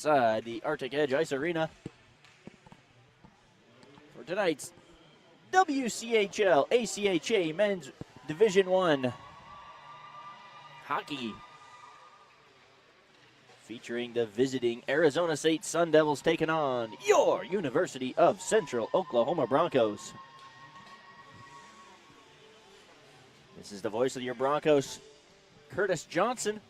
Inside the Arctic Edge Ice Arena for tonight's WCHL ACHA Men's Division I hockey, featuring the visiting Arizona State Sun Devils taking on your University of Central Oklahoma Broncos. This is the voice of your Broncos, Curtis Johnson,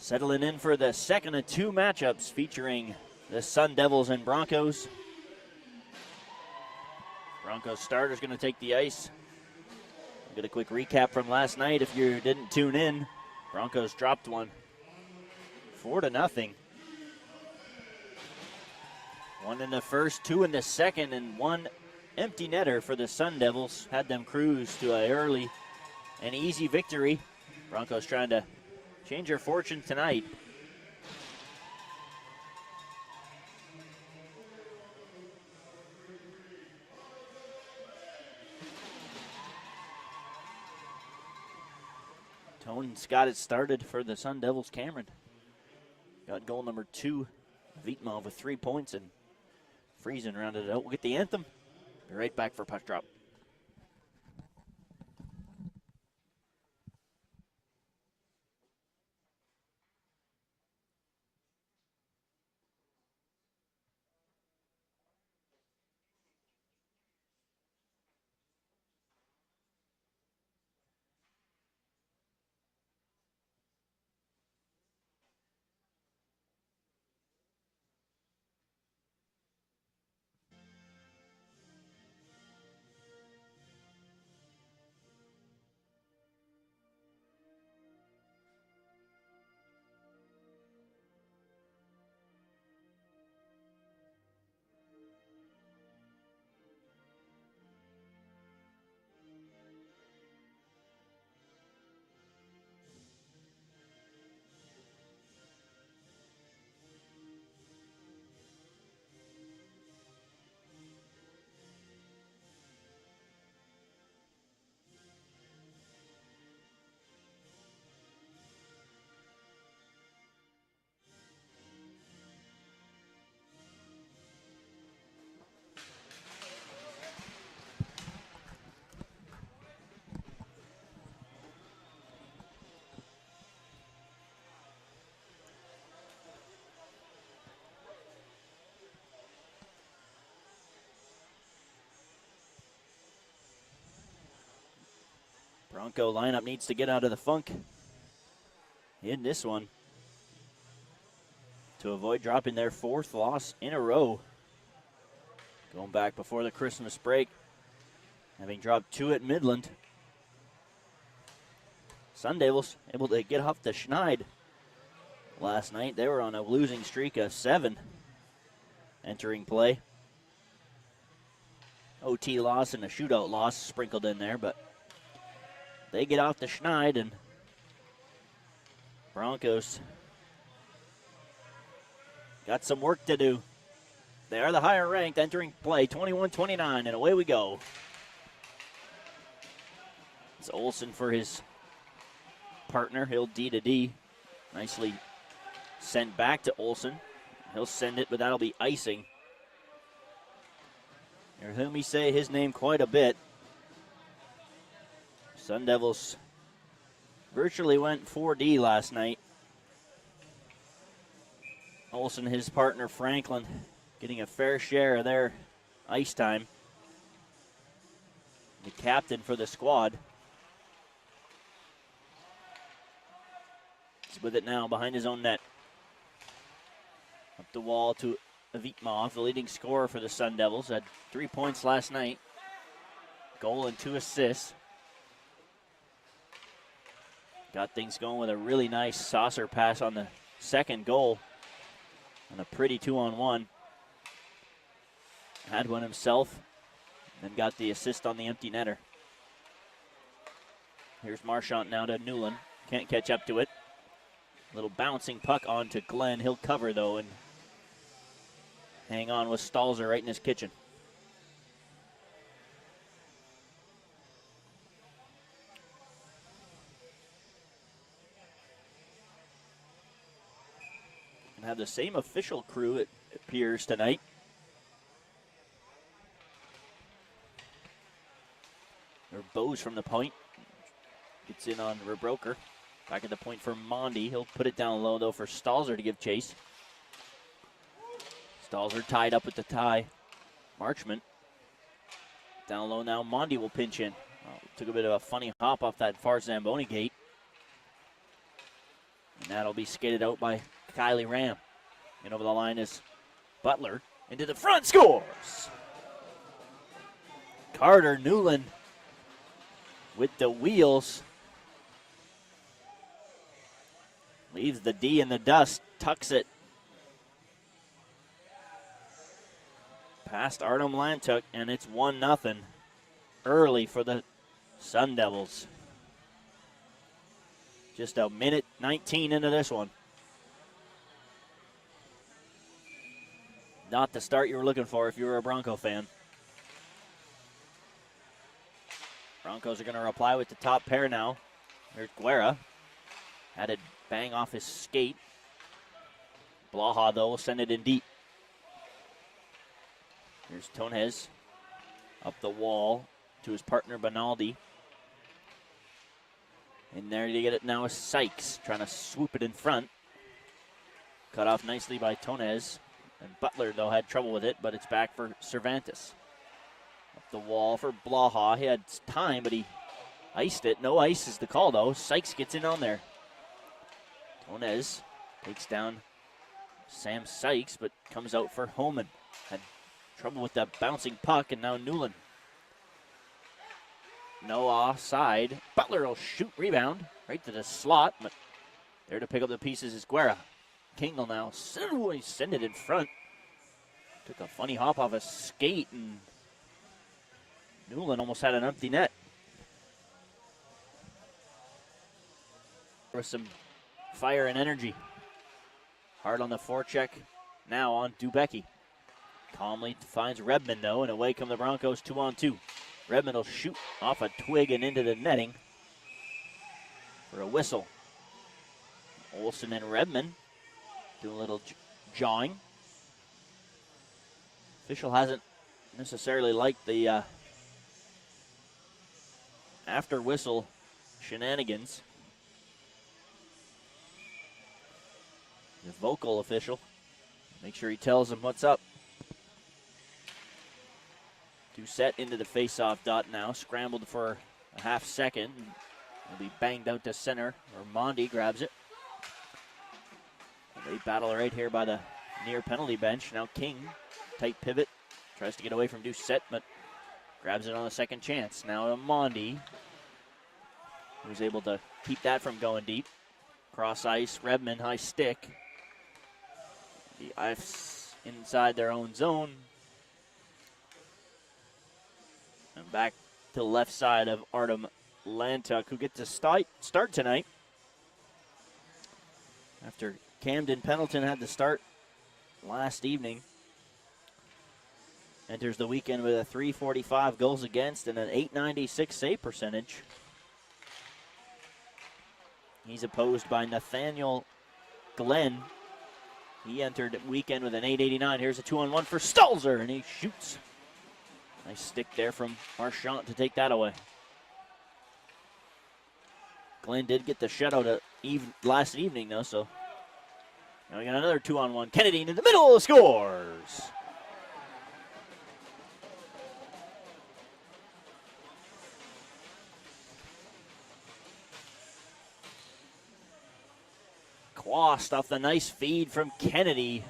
settling in for the second of two matchups featuring the Sun Devils and Broncos. Broncos starter's going to take the ice. I'll get a quick recap from last night if you didn't tune in. Broncos dropped one 4-0. One in the first, two in the second, and one empty netter for the Sun Devils. Had them cruise to an early and easy victory. Broncos trying to change their fortune tonight. Tone's got it started for the Sun Devils. Cameron got goal number 2. Vitmov with 3 points, and Friesen rounded it out. We'll get the anthem. Be right back for puck drop. Bronco lineup needs to get out of the funk in this one to avoid dropping their 4th loss in a row. Going back before the Christmas break, having dropped 2 at Midland. Sun Devils able to get off the schneid last night. They were on a losing streak of 7 entering play. OT loss and a shootout loss sprinkled in there, but they get off the schneid, and Broncos got some work to do. They are the higher ranked entering play, 21-29, and away we go. It's Olsen for his partner. He'll D to D. Nicely sent back to Olsen. He'll send it, but that'll be icing. You heard me say his name quite a bit. Sun Devils virtually went 4D last night. Olsen, his partner Franklin, getting a fair share of their ice time. The captain for the squad. He's with it now behind his own net. Up the wall to Vitmov, the leading scorer for the Sun Devils. Had 3 points last night. Goal and 2 assists. Got things going with a really nice saucer pass on the second goal. And a pretty 2-on-1. Had one himself. Then got the assist on the empty netter. Here's Marchant now to Newland. Can't catch up to it. Little bouncing puck onto Glenn. He'll cover though and hang on with Stalzer right in his kitchen. and have the same official crew, it appears, tonight. Or Bose from the point. Gets in on Rebroker. Back at the point for Mondi. He'll put it down low, though, for Stalzer to give chase. Stalzer tied up with the tie. Marchment. Down low now, Mondi will pinch in. Took a bit of a funny hop off that far Zamboni gate. And that'll be skated out by Kylie Ram. And over the line is Butler. Into the front, scores! Carter Newland with the wheels. Leaves the D in the dust, tucks it past Artem Lantuk, and it's 1-0 early for the Sun Devils. Just a minute 19 into this one. Not the start you were looking for if you were a Bronco fan. Broncos are going to reply with the top pair now. Here's Guerra. Had it bang off his skate. Blaha, though, will send it in deep. Here's Tonez up the wall to his partner Benaldi. In there to get it now is Sykes, trying to swoop it in front. Cut off nicely by Tonez. And Butler, though, had trouble with it, but it's back for Cervantes. Up the wall for Blaha. He had time, but he iced it. No ice is the call, though. Sykes gets in on there. Tonez takes down Sam Sykes, but comes out for Homan. Had trouble with that bouncing puck, and now Newland. No offside. Butler will shoot, rebound, right to the slot, but there to pick up the pieces is Guerra. King will now send it in front. Took a funny hop off a skate, and Newland almost had an empty net. There was some fire and energy. Hard on the forecheck now on Dubecki. Calmly finds Redmond, though, and away come the Broncos 2-on-2. Redmond will shoot off a twig and into the netting for a whistle. Olsen and Redmond doing a little jawing. Official hasn't necessarily liked the after whistle shenanigans. The vocal official. Make sure he tells him what's up. Doucette into the face-off dot now. Scrambled for a half second. Will be banged out to center, or Mondi grabs it. They battle right here by the near penalty bench. Now King, tight pivot, tries to get away from Doucette, but grabs it on the second chance. Now Mondi, who's able to keep that from going deep. Cross ice, Redmond, high stick. The ice inside their own zone. And back to the left side of Artem Lantuk, who gets a start tonight. After Camden Pendleton had the start last evening. Enters the weekend with a .345 goals against and an .896 save percentage. He's opposed by Nathaniel Glenn. He entered the weekend with an .889. Here's a 2-on-1 for Stalzer, and he shoots. Nice stick there from Marchant to take that away. Glenn did get the shutout last evening, though, so now we got another 2-on-1. Kennedy in the middle scores. Quast off the nice feed from Kennedy.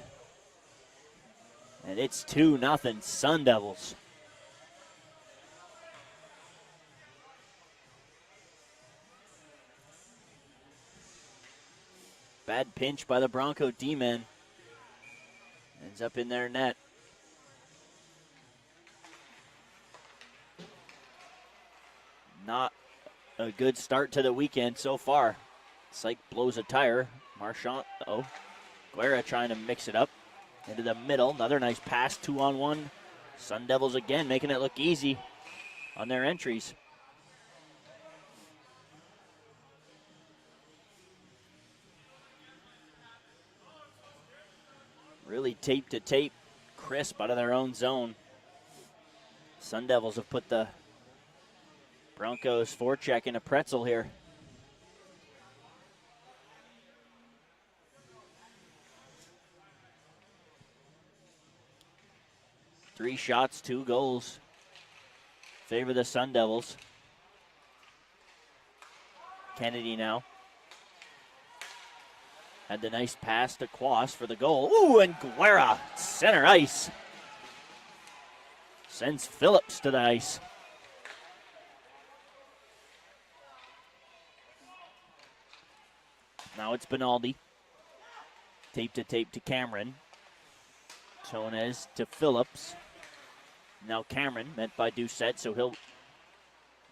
And it's 2-0 Sun Devils. Bad pinch by the Bronco D-men. Ends up in their net. Not a good start to the weekend so far. Syke blows a tire. Marchant, Guerra trying to mix it up into the middle. Another nice pass, 2-on-1. Sun Devils again making it look easy on their entries. Really tape to tape, crisp out of their own zone. Sun Devils have put the Broncos forecheck in a pretzel here. Three shots, 2 goals. Favor the Sun Devils. Kennedy now. Had the nice pass to Quas for the goal. Ooh, and Guerra, center ice. Sends Phillips to the ice. Now it's Benaldi. Tape to Cameron. Tonez to Phillips. Now Cameron, met by Doucette, so he'll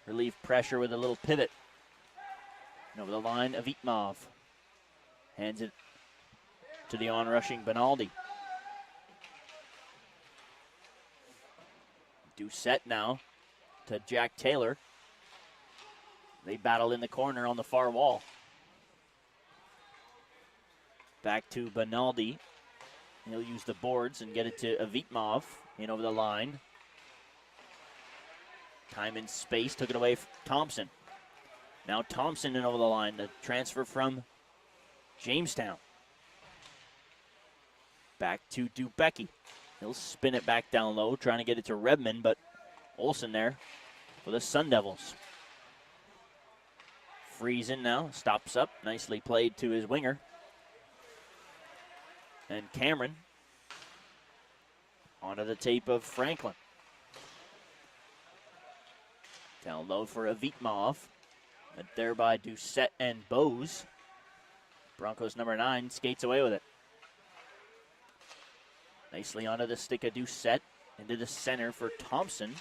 relieve pressure with a little pivot. And over the line of Vitmov. Hands it to the on-rushing Benaldi. Doucette now to Jack Taylor. They battle in the corner on the far wall. Back to Benaldi. He'll use the boards and get it to Vitmov in over the line. Time and space, took it away from Thompson. Now Thompson in over the line, the transfer from Jamestown. Back to Dubecki. He'll spin it back down low, trying to get it to Redmond, but Olsen there for the Sun Devils. Friesen now, stops up, nicely played to his winger. And Cameron onto the tape of Franklin. Down low for Vitmov, but there by Doucette and Bose. Broncos number 9 skates away with it. Nicely onto the stick of Doucette, into the center for Thompson.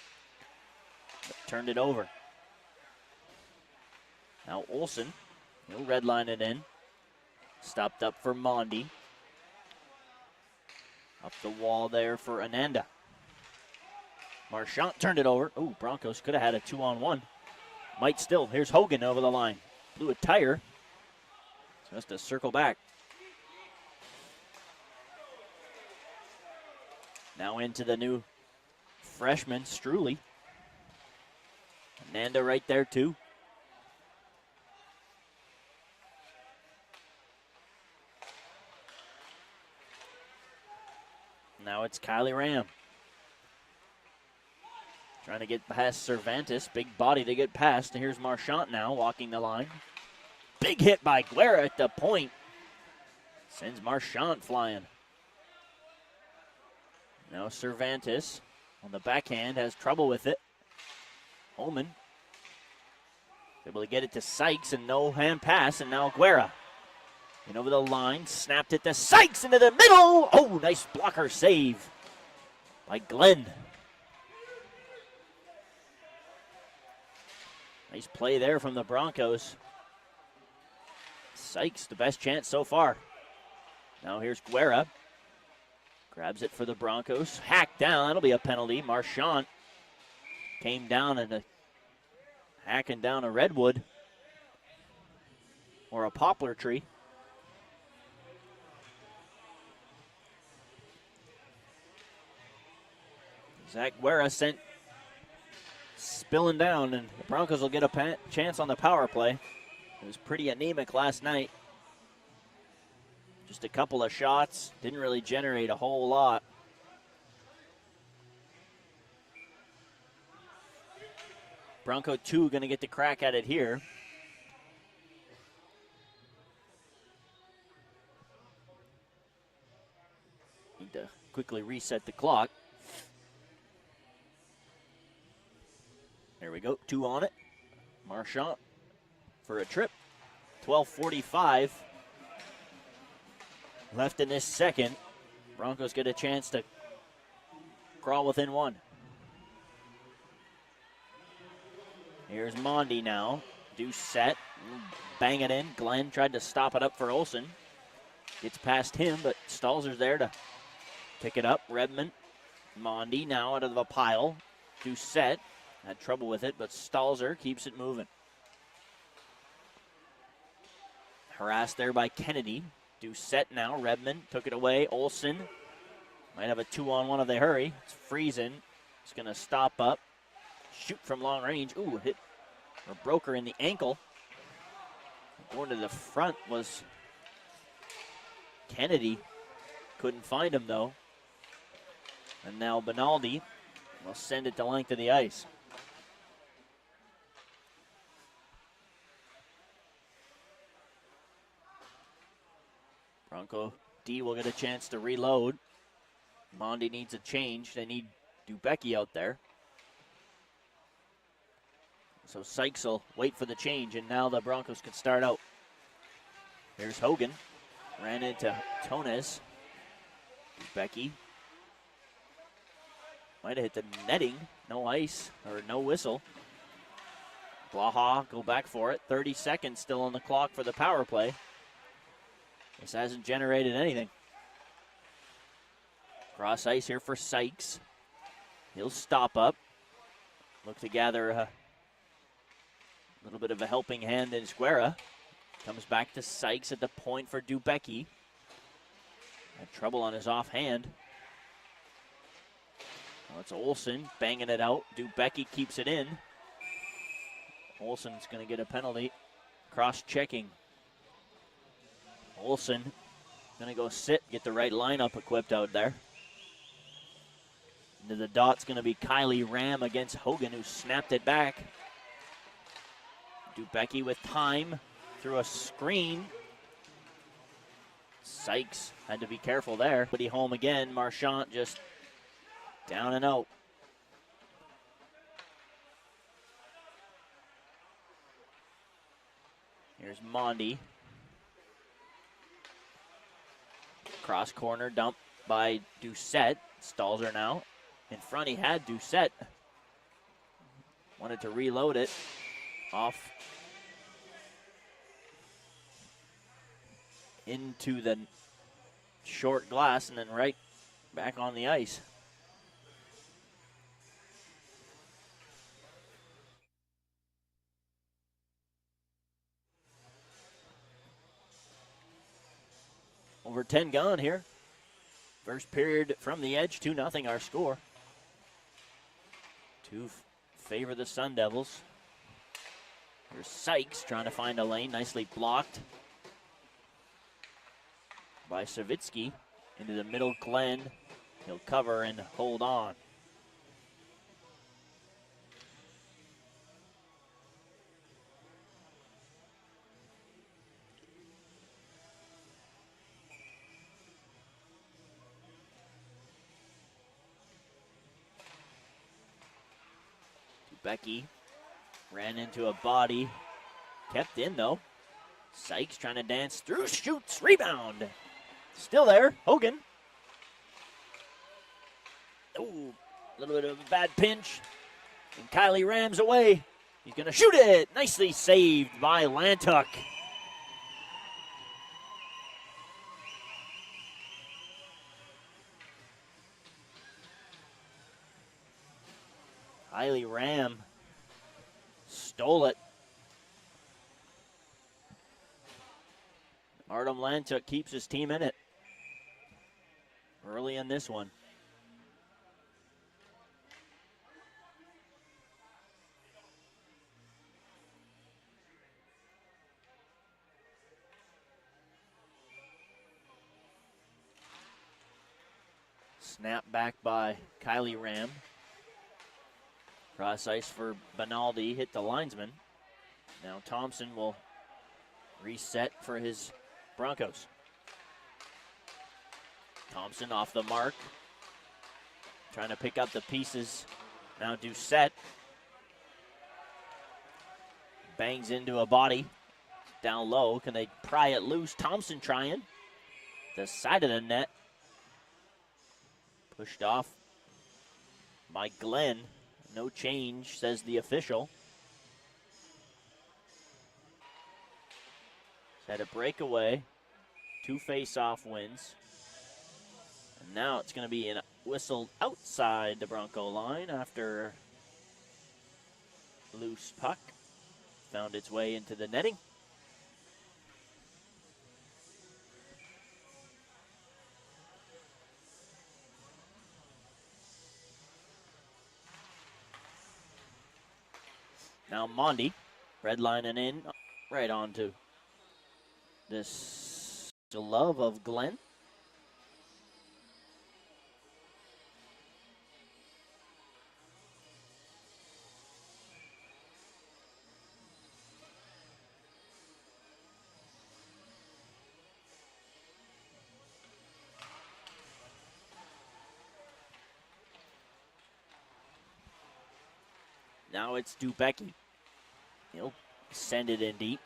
But turned it over. Now Olsen, he'll redline it in. Stopped up for Mondi. Up the wall there for Ananda. Marchant turned it over. Oh, Broncos could have had a 2-on-1. Might still. Here's Hogan over the line. Blew a tire. So has to circle back. Now into the new freshman, Struley. Ananda right there too. Now it's Kylie Ram. Trying to get past Cervantes. Big body to get past. And here's Marchant now walking the line. Big hit by Guerra at the point. Sends Marchant flying. Now Cervantes on the backhand has trouble with it. Holman able to get it to Sykes and no hand pass. And now Guerra. And over the line, snapped it to Sykes into the middle. Oh, nice blocker save by Glenn. Nice play there from the Broncos. Sykes, the best chance so far. Now here's Guerra. Grabs it for the Broncos. Hacked down. That'll be a penalty. Marchant came down and hacking down a redwood or a poplar tree. Zach Guerra sent spilling down, and the Broncos will get a chance on the power play. It was pretty anemic last night. Just a couple of shots. Didn't really generate a whole lot. Bronco 2 going to get the crack at it here. Need to quickly reset the clock. There we go, 2 on it. Marchant for a trip. 12:45 left in this second. Broncos get a chance to crawl within 1. Here's Mondi now. Doucette, bang it in. Glenn tried to stop it up for Olsen. Gets past him, but Stalzer's there to pick it up. Redmond, Mondi now out of the pile. Doucette had trouble with it, but Stalzer keeps it moving. Harassed there by Kennedy. Doucette now. Redmond took it away. Olsen Might have a 2-on-1 if they hurry. It's Friesen. It's going to stop up. Shoot from long range. Ooh, hit or broke her in the ankle. Going to the front was Kennedy. Couldn't find him, though. And now Benaldi will send it the length of the ice. Bronco D will get a chance to reload. Mondi needs a change. They need Dubecki out there. So Sykes will wait for the change, and now the Broncos can start out. Here's Hogan. Ran into Tones. Dubecki. Might have hit the netting. No ice, or no whistle. Blaha go back for it. 30 seconds still on the clock for the power play. This hasn't generated anything. Cross ice here for Sykes. He'll stop up. Look to gather a little bit of a helping hand in Squera. Comes back to Sykes at the point for Dubecki. Had trouble on his offhand. Well, it's Olsen banging it out. Dubecki keeps it in. Olsen's going to get a penalty. Cross-checking. Olsen going to go sit, get the right lineup equipped out there. Into the dot's going to be Kylie Ram against Hogan, who snapped it back. Dubecki with time through a screen. Sykes had to be careful there. But he home again. Marchant just down and out. Here's Mondi. Cross corner dump by Doucette. Stalls her now. In front he had Doucette. Wanted to reload it. Off into the short glass and then right back on the ice. Over 10 gone here. First period from the edge, 2-0 our score. To favor the Sun Devils. Here's Sykes trying to find a lane, nicely blocked by Savitsky. Into the middle, Glenn. He'll cover and hold on. Dubecki ran into a body. Kept in, though. Sykes trying to dance through, shoots, rebound. Still there, Hogan. Ooh, a little bit of a bad pinch. And Kylie Ram's away. He's going to shoot it. Nicely saved by Lantuck. Kylie Ram stole it. Artem Lantuck keeps his team in it early in this one. Snap back by Kylie Ram. Cross ice for Benaldi, hit the linesman. Now Thompson will reset for his Broncos. Thompson off the mark. Trying to pick up the pieces. Now Doucette. Bangs into a body. Down low. Can they pry it loose? Thompson trying. The side of the net. Pushed off by Glenn. No change, says the official. Had a breakaway. 2 face-off wins. And now it's going to be whistled outside the Bronco line after loose puck found its way into the netting. Now Mondi, redlining in, right onto this glove of Glenn. Now it's Dubecki. He'll send it in deep.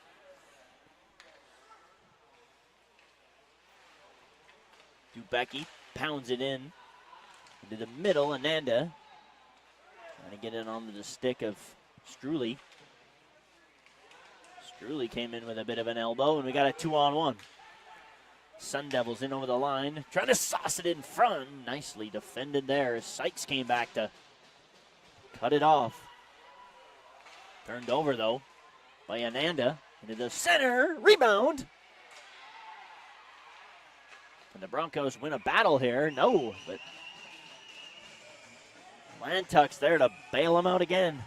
Dubecki pounds it in into the middle. Ananda trying to get it onto the stick of Struli. Struli came in with a bit of an elbow, and we got a 2-on-1. Sun Devils in over the line, trying to sauce it in front. Nicely defended there. Sykes came back to cut it off. Turned over, though, by Ananda into the center. Rebound. Can the Broncos win a battle here? No, but Lantuck's there to bail them out again.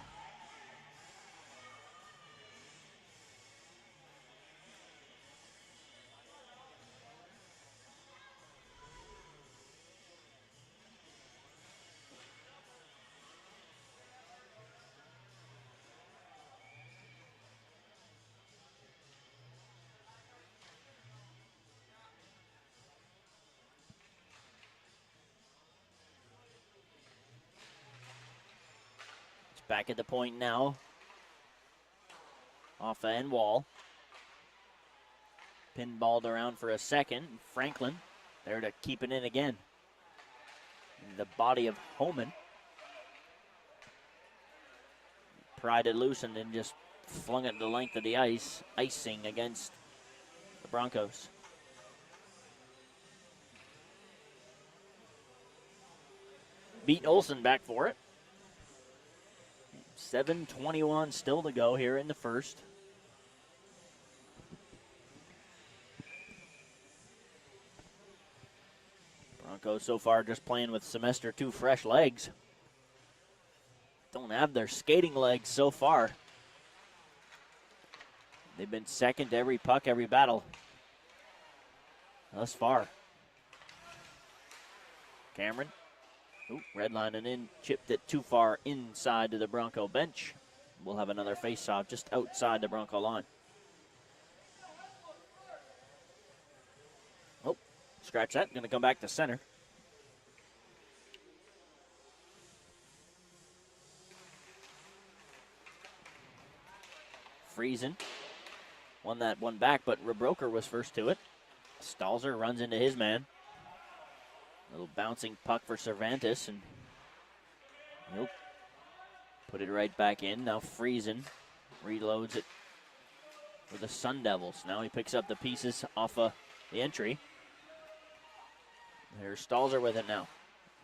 Back at the point now. Off the end wall. Pinballed around for a second. Franklin there to keep it in again. In the body of Homan. Pried it loose and then just flung it the length of the ice. Icing against the Broncos. Beat Olsen back for it. 7:21 still to go here in the first. Broncos so far just playing with semester 2 fresh legs. Don't have their skating legs so far. They've been second to every puck, every battle thus far. Cameron. Ooh, redlining in, chipped it too far inside to the Bronco bench. We'll have another face-off just outside the Bronco line. Oh, scratch that. Going to come back to center. Friesen won that one back, but Rebroker was first to it. Stalzer runs into his man. Little bouncing puck for Cervantes, and he'll put it right back in. Now Friesen reloads it for the Sun Devils. Now he picks up the pieces off of the entry. There's Stalzer with it now.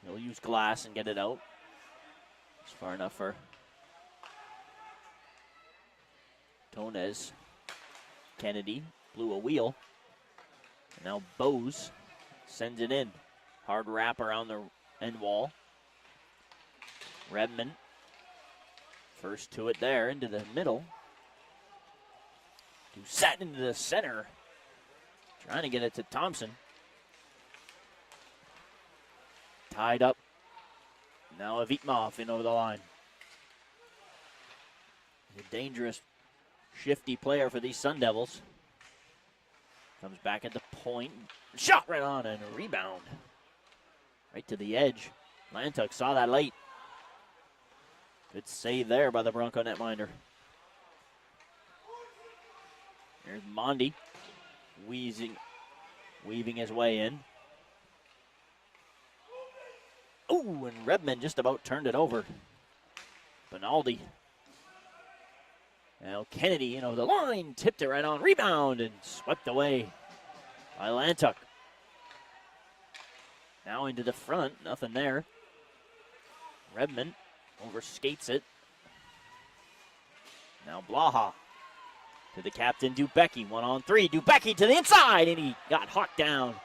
He'll use glass and get it out. It's far enough for Tonez. Kennedy blew a wheel. And now Bose sends it in. Hard wrap around the end wall. Redmond first to it there into the middle. Doucette into the center. Trying to get it to Thompson. Tied up. Now Avitmov in over the line. He's a dangerous, shifty player for these Sun Devils. Comes back at the point. Shot right on and a rebound. Right to the edge. Lantuck saw that late. Good save there by the Bronco netminder. There's Mondi weaving his way in. Ooh, and Redmond just about turned it over. Benaldi. Now Kennedy in over the line, tipped it right on, rebound, and swept away by Lantuck. Now into the front, nothing there. Redmond overskates it. Now Blaha to the captain, Dubecki, 1-on-3. Dubecki to the inside, and he got hawked down.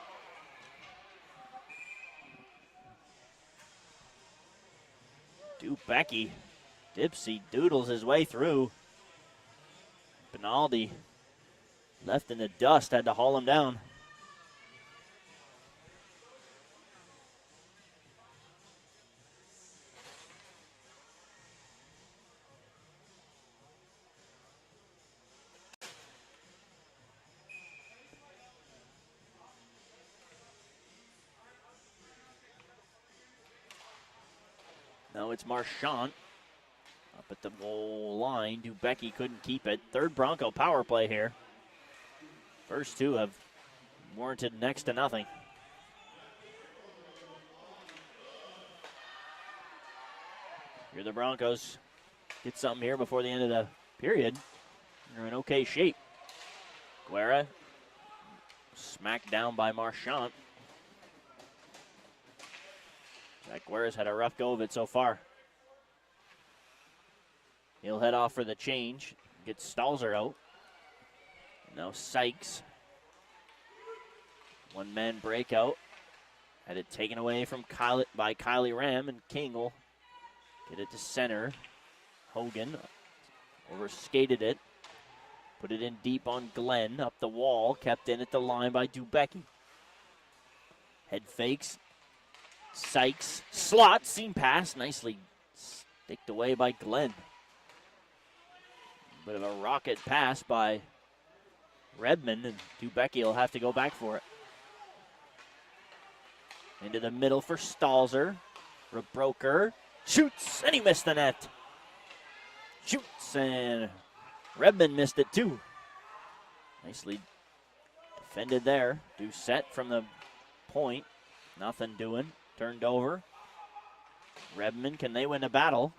Dubecki, Dipsy doodles his way through. Rinaldi left in the dust, had to haul him down. Now it's Marchant up at the goal line. Dubecki couldn't keep it. Third Bronco power play here. First two have warranted next to nothing. Here the Broncos get something here before the end of the period. They're in okay shape. Guerra smacked down by Marchant. Zach Guerra's had a rough go of it so far. He'll head off for the change. Gets Stalzer out. Now Sykes. One-man breakout. Had it taken away from by Kylie Ram, and King will get it to center. Hogan overskated it. Put it in deep on Glenn. Up the wall. Kept in at the line by Dubecki. Head fakes. Sykes. Slot. Seam pass. Nicely sticked away by Glenn. Bit of a rocket pass by Redmond, and Dubecki will have to go back for it. Into the middle for Stalzer. Rebroker shoots, and he missed the net. Shoots, and Redmond missed it too. Nicely defended there. Doucette from the point. Nothing doing. Turned over. Redmond, can they win a battle?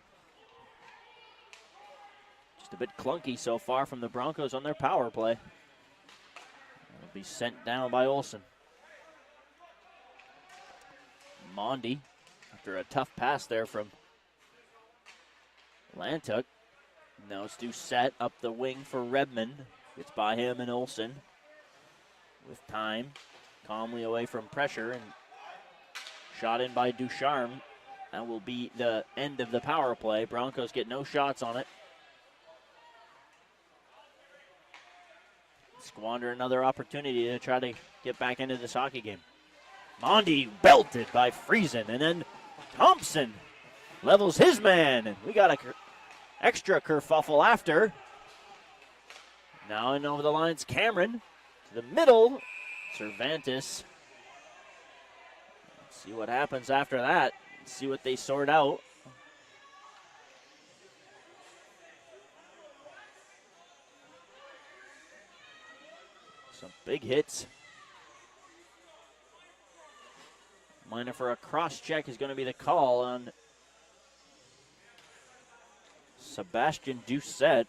Just a bit clunky so far from the Broncos on their power play. It'll be sent down by Olsen. Mondi, after a tough pass there from Lantuk. Now it's Doucette up the wing for Redmond. Gets by him and Olsen. With time, calmly away from pressure, and shot in by Ducharme. That will be the end of the power play. Broncos get no shots on it. Squander another opportunity to try to get back into this hockey game. Mondi belted by Friesen, and then Thompson levels his man. And we got a extra kerfuffle after. Now in over the lines, Cameron to the middle. Cervantes. Let's see what happens after that. Let's see what they sort out. Some big hits. Minor for a cross check is going to be the call on Sebastian Doucette.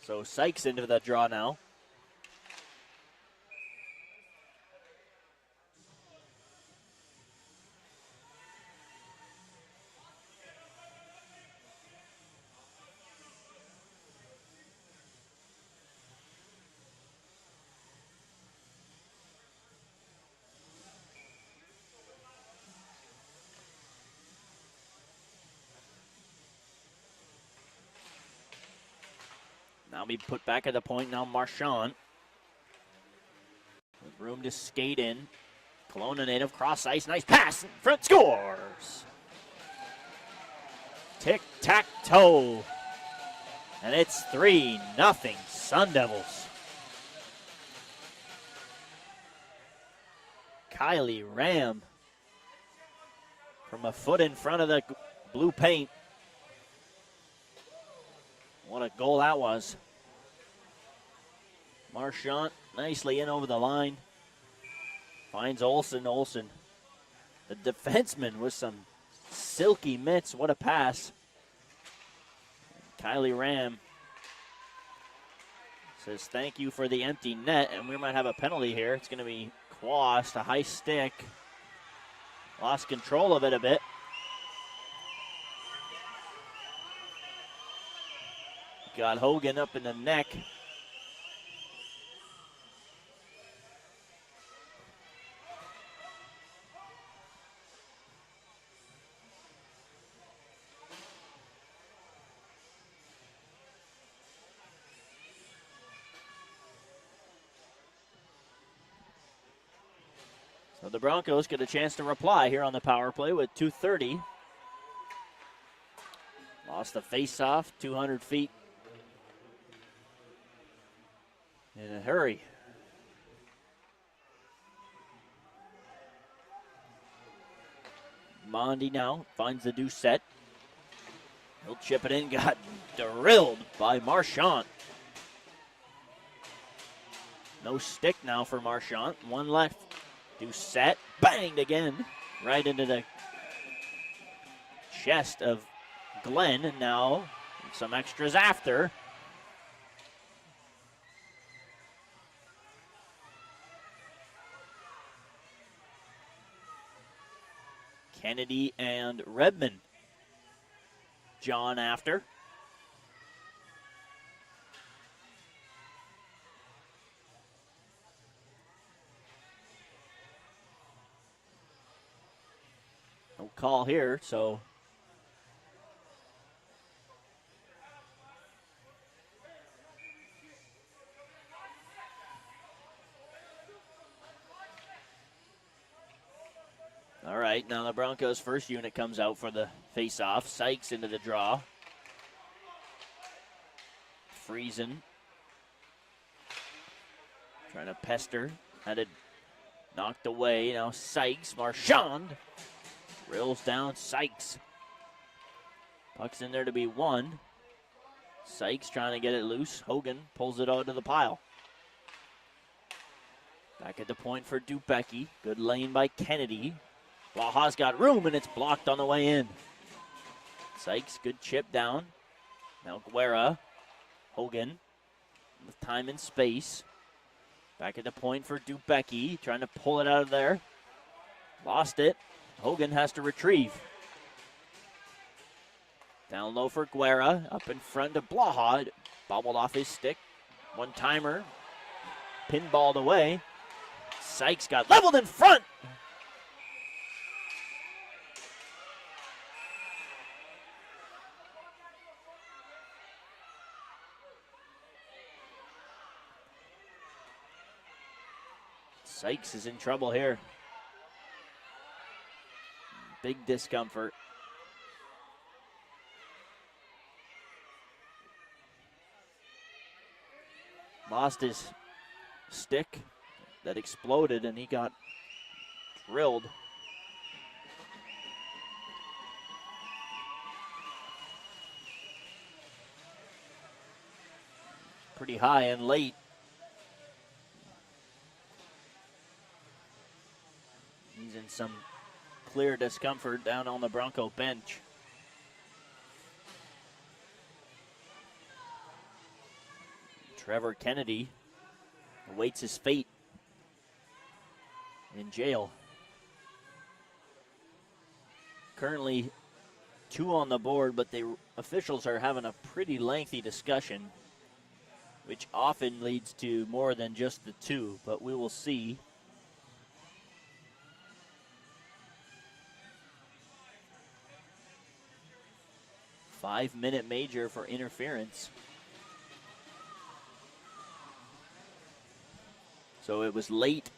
So Sykes into the draw now. Now be put back at the point. Now Marchant. With room to skate in. Kelowna native, cross ice, nice pass. In front, scores. Tic-tac-toe. And it's 3-0 Sun Devils. Kylie Ram from a foot in front of the blue paint. What a goal that was. Marchant nicely in over the line. Finds Olsen. Olsen, the defenseman, with some silky mitts. What a pass. Kylie Ram says thank you for the empty net, and we might have a penalty here. It's going to be Quast, a high stick. Lost control of it a bit. Got Hogan up in the neck. So the Broncos get a chance to reply here on the power play with 2:30. Lost the face-off, 200 feet in a hurry. Mondi now finds the Doucette. He'll chip it in, got drilled by Marchant. No stick now for Marchant. One left. Doucette banged again right into the chest of Glenn, and now some extras after. Kennedy and Redmond. John after. No call here, so all right, now the Broncos' first unit comes out for the face-off. Sykes into the draw. Friesen trying to pester. Had it knocked away. Now Sykes, Marchand drills down Sykes. Puck's in there to be won. Sykes trying to get it loose. Hogan pulls it out of the pile. Back at the point for Dupecki. Good lane by Kennedy. Blaha's got room, and it's blocked on the way in. Sykes, good chip down. Now Guerra. Hogan with time and space. Back at the point for Dupecki. Trying to pull it out of there. Lost it. Hogan has to retrieve. Down low for Guerra. Up in front to Blaha. Bobbled off his stick. One-timer. Pinballed away. Sykes got leveled in front. Sykes is in trouble here. Big discomfort. Lost his stick that exploded, and he got drilled. Pretty high and late. He's in some clear discomfort down on the Bronco bench. Trevor Kennedy awaits his fate in jail. Currently 2 on the board, but the officials are having a pretty lengthy discussion, which often leads to more than just the 2, but we will see. Five-minute major for interference. So it was late.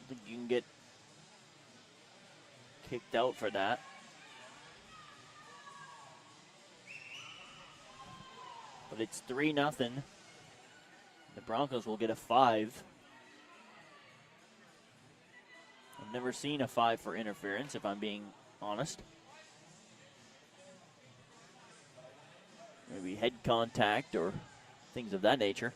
I think you can get kicked out for that. But it's 3-0. The Broncos will get a 5. I've never seen a 5 for interference, if I'm being honest. Maybe head contact or things of that nature.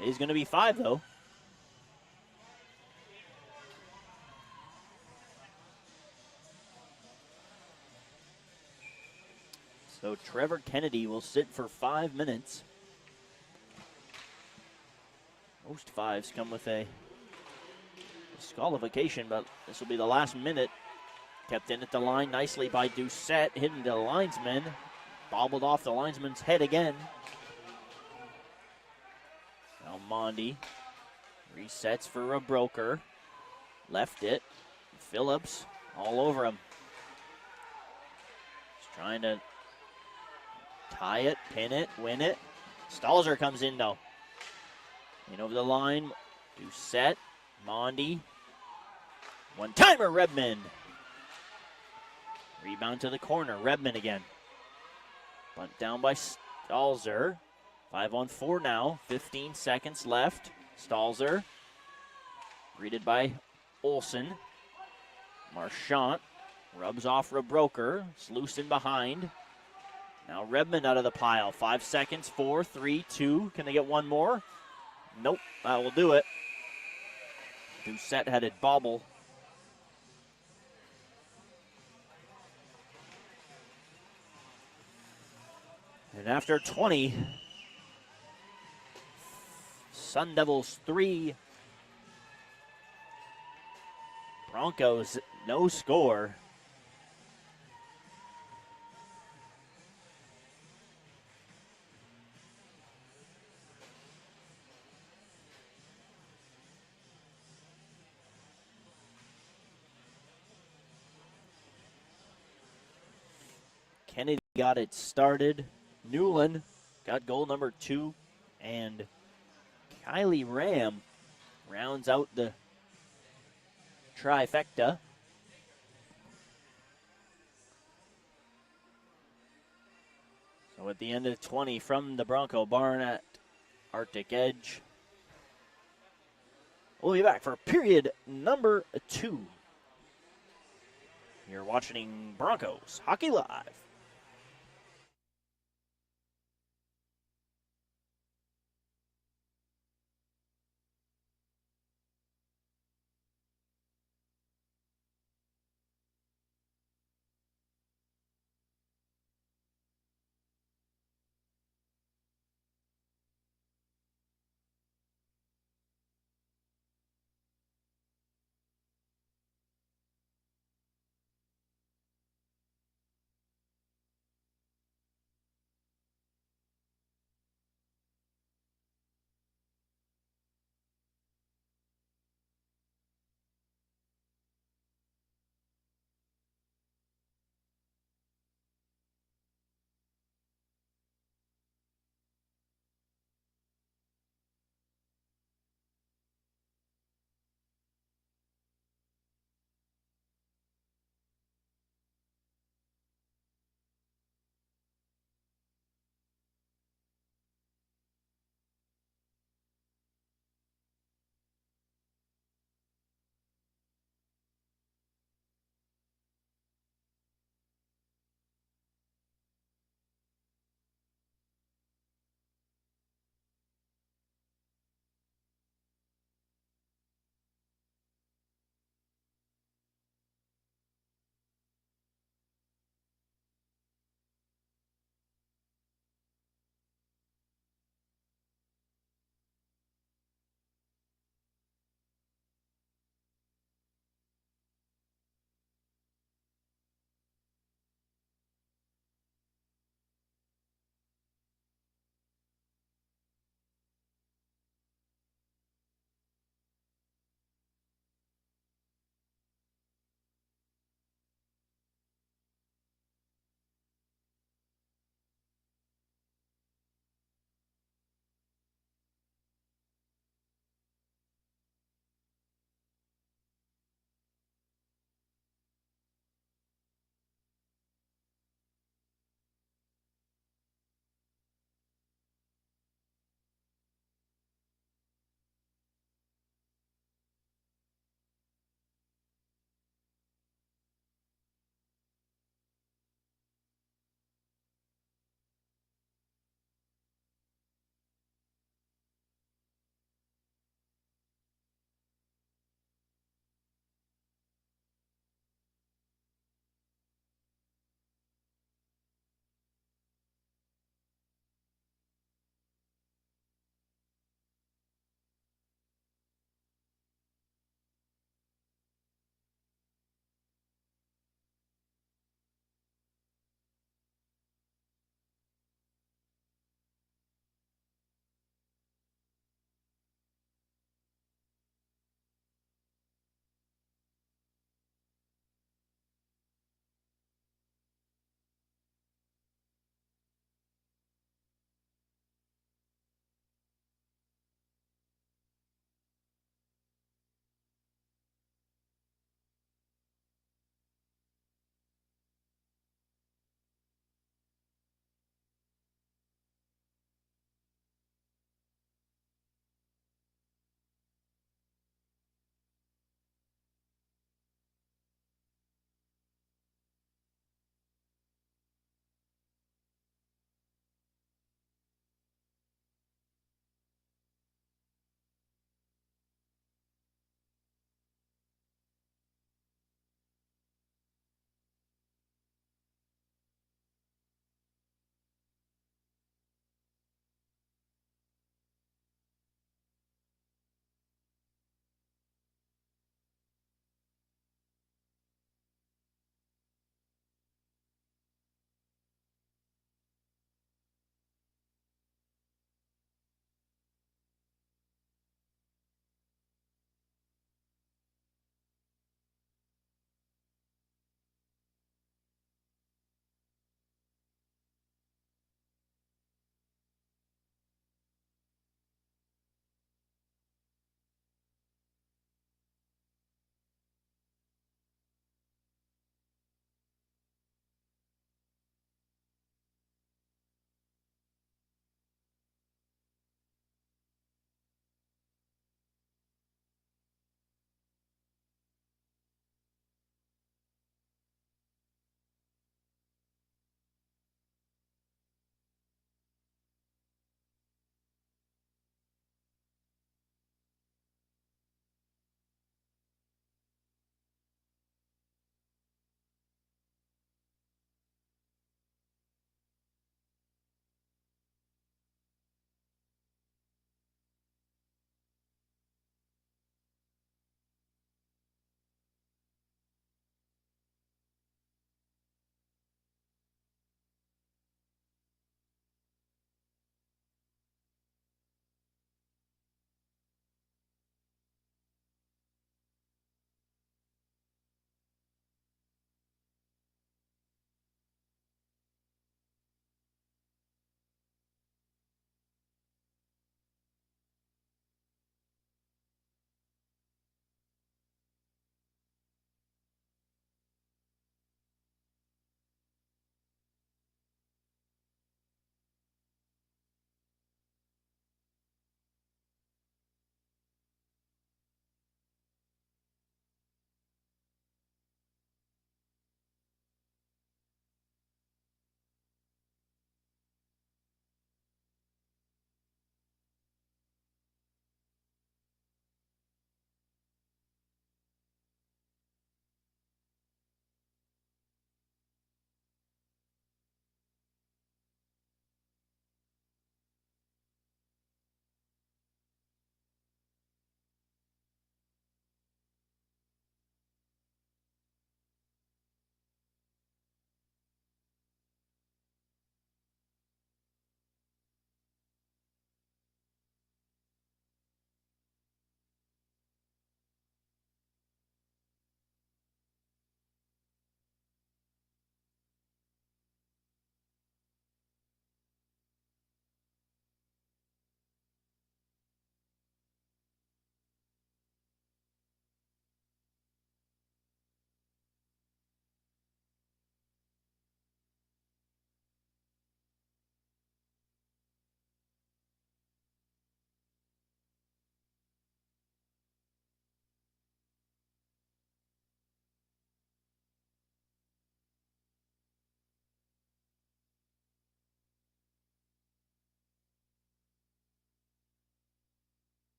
It is going to be 5, though. So Trevor Kennedy will sit for 5 minutes. Most 5s come with a disqualification, but this will be the last minute. Kept in at the line nicely by Doucette, hidden to the linesman. Bobbled off the linesman's head again. Now Mondi resets for a broker. Left it. Phillips all over him. He's trying to tie it, pin it, win it. Stalzer comes in though. In over the line. Doucette. Mondi. One-timer, Redmond. Rebound to the corner. Redmond again. Bunt down by Stalzer. 5-on-4 now. 15 seconds left. Stalzer. Greeted by Olsen. Marchant rubs off Rebroker. It's loose in behind. Now Redmond out of the pile. 5 seconds. 4, 3, 2. Can they get one more? Nope. That will do it. Doucette had it bobble. And after 20, Sun Devils 3, Broncos no score. Kennedy got it started. Newland got goal number 2. And Kylie Ram rounds out the trifecta. So at the end of 20 from the Bronco Barn at Arctic Edge. We'll be back for period number 2. You're watching Broncos Hockey Live.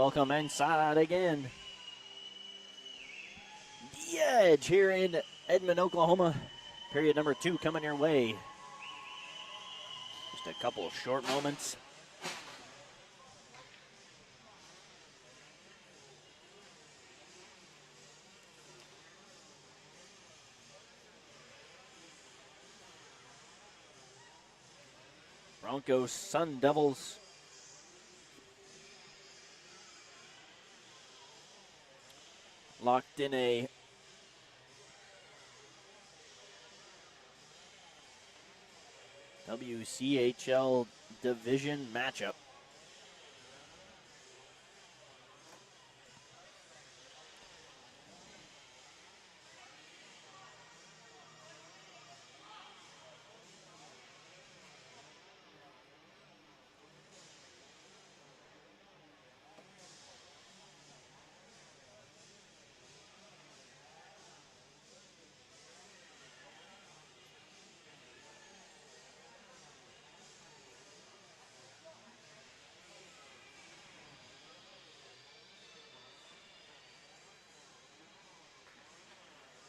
welcome inside again. The Edge here in Edmond, Oklahoma. Period number 2 coming your way. Just a couple of short moments. Broncos, Sun Devils. Locked in a WCHL division matchup.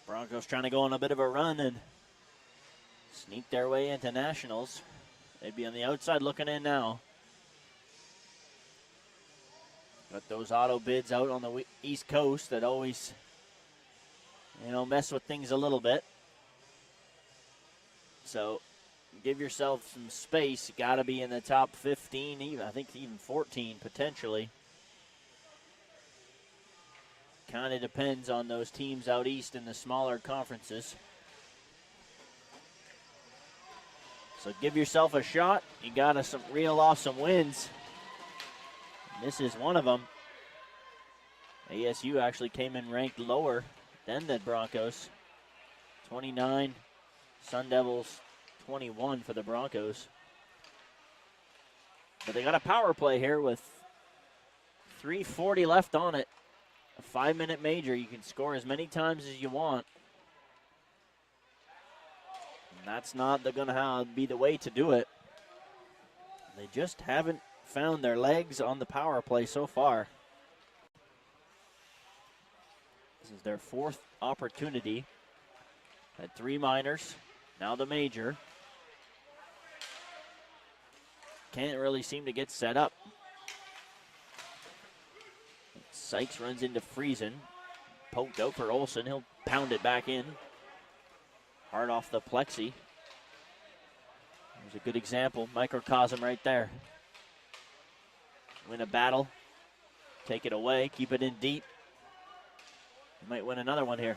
Broncos trying to go on a bit of a run and sneak their way into nationals. They'd be on the outside looking in now. Got those auto bids out on the East Coast that always, mess with things a little bit. So give yourself some space. You got to be in the top 15, even 14 potentially. Kind of depends on those teams out east in the smaller conferences. So give yourself a shot. You got to reel off some wins. This is one of them. ASU actually came in ranked lower than the Broncos. 29, Sun Devils 21 for the Broncos. But they got a power play here with 3:40 left on it. A 5-minute major. You can score as many times as you want. And that's not going to be the way to do it. They just haven't found their legs on the power play so far. This is their 4th opportunity. Had 3 minors, now the major. Can't really seem to get set up. Sykes runs into Friesen. Poked out for Olsen. He'll pound it back in. Hard off the plexi. There's a good example. Microcosm right there. Win a battle. Take it away. Keep it in deep. You might win another one here.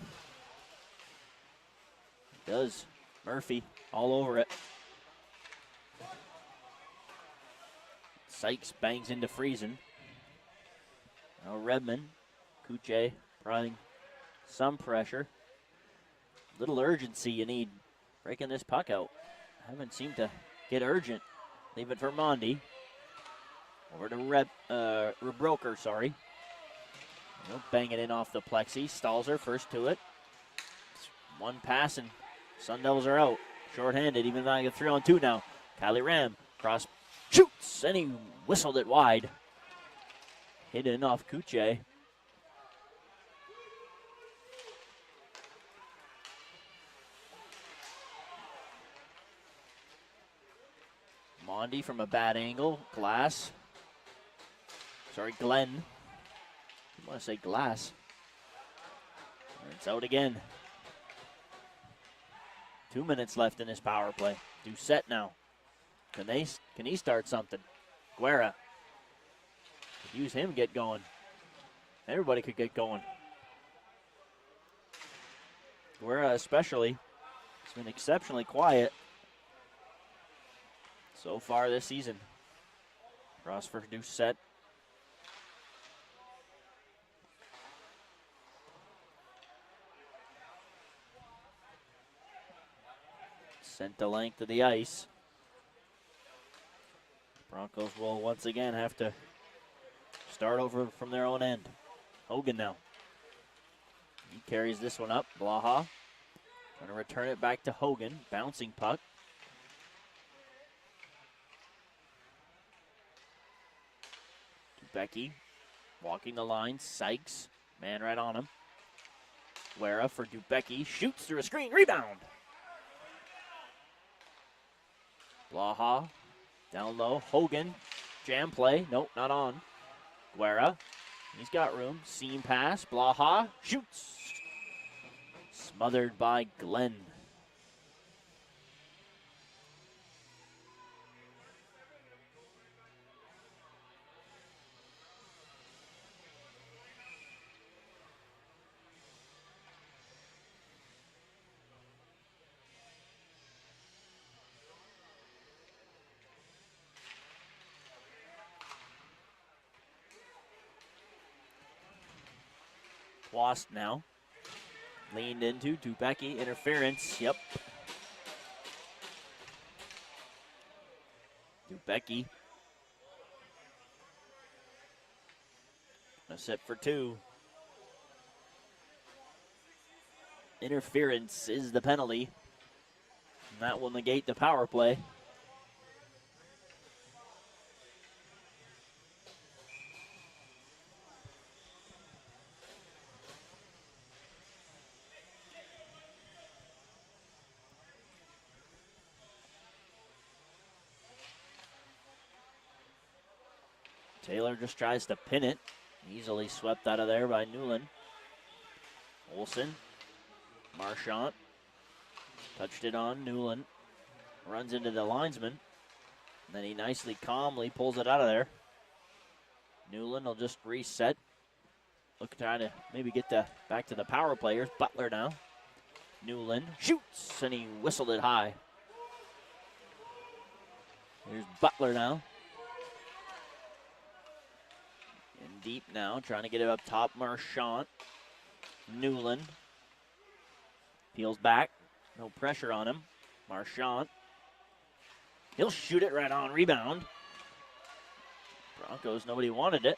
Does. Murphy all over it. Sykes bangs into Friesen. Now Redmond, Kuche applying some pressure. Little urgency you need breaking this puck out. Haven't seemed to get urgent. Leave it for Mondi. Over to Rebroker, sorry. He'll bang it in off the plexi. Stalzer first to it. It's one pass and Sun Devils are out. Short-handed, even though I get 3-on-2 now. Kylie Ram cross shoots and he whistled it wide. Hidden off Kuche. Mondi from a bad angle. Glenn. I want to say Glass. It's out again. 2 minutes left in this power play. Doucette now. Can he start something? Guerra. Use him, get going. Everybody could get going. Guerra especially. He's been exceptionally quiet so far this season. Cross for Doucette. Sent the length of the ice. Broncos will once again have to start over from their own end. Hogan now. He carries this one up. Blaha trying to return it back to Hogan. Bouncing puck. To Becky. Walking the line, Sykes. Man right on him. Guerra for Dubecki. Shoots through a screen. Rebound. Blaha. Down low. Hogan. Jam play. Nope, not on. Guerra. He's got room. Seam pass. Blaha. Shoots. Smothered by Glenn. Wasp now. Leaned into Dubecki. Interference. Yep. Dubecki. A set for two. Interference is the penalty. And that will negate the power play. Taylor just tries to pin it. Easily swept out of there by Newland. Olsen. Marchant. Touched it on. Newland runs into the linesman. And then he nicely, calmly pulls it out of there. Newland will just reset. Look, trying to maybe get back to the power players. Butler now. Newland shoots, and he whistled it high. Here's Butler now. In deep now, trying to get it up top. Marchant. Newland. Peels back. No pressure on him. Marchant. He'll shoot it right on. Rebound. Broncos, nobody wanted it.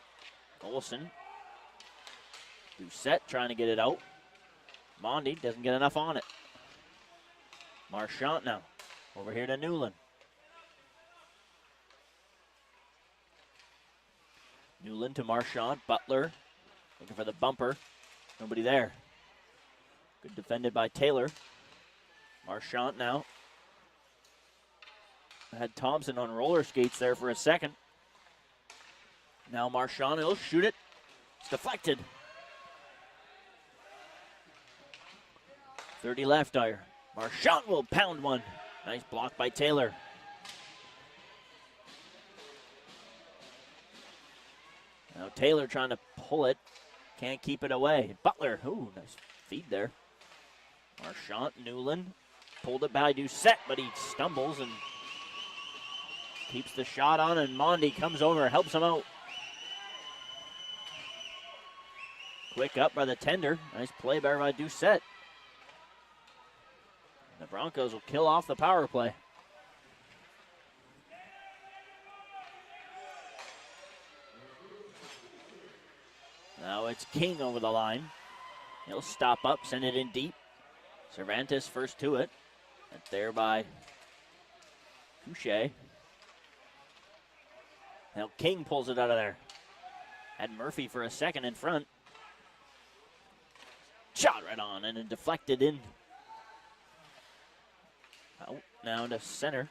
Olsen. Doucette trying to get it out. Mondi doesn't get enough on it. Marchant now. Over here to Newland. Newland to Marchant. Butler looking for the bumper. Nobody there. Good defended by Taylor. Marchant now. Had Thompson on roller skates there for a second. Now Marchant, he'll shoot it. It's deflected. 30 left, Marchant will pound one. Nice block by Taylor. Now Taylor trying to pull it. Can't keep it away. Butler, ooh, nice feed there. Marchant, Newland. Pulled it by Doucette, but he stumbles and keeps the shot on, and Mondi comes over, helps him out. Quick up by the tender. Nice play by Doucette. The Broncos will kill off the power play. Now it's King over the line. He'll stop up, send it in deep. Cervantes first to it. And there by Couche. Now King pulls it out of there. Had Murphy for a second in front. Shot right on and then deflected in. Out now to center.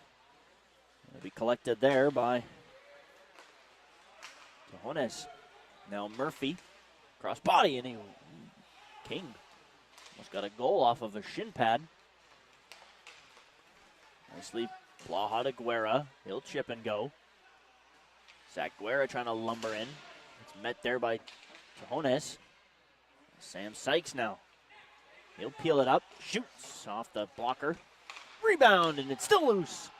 It'll be collected there by Tejones. Now Murphy. Cross body, and King almost got a goal off of a shin pad. Nicely, Blaha to Guerra. He'll chip and go. Zach Guerra trying to lumber in. It's met there by Tejones. Sam Sykes now. He'll peel it up. Shoots off the blocker. Rebound, and it's still loose.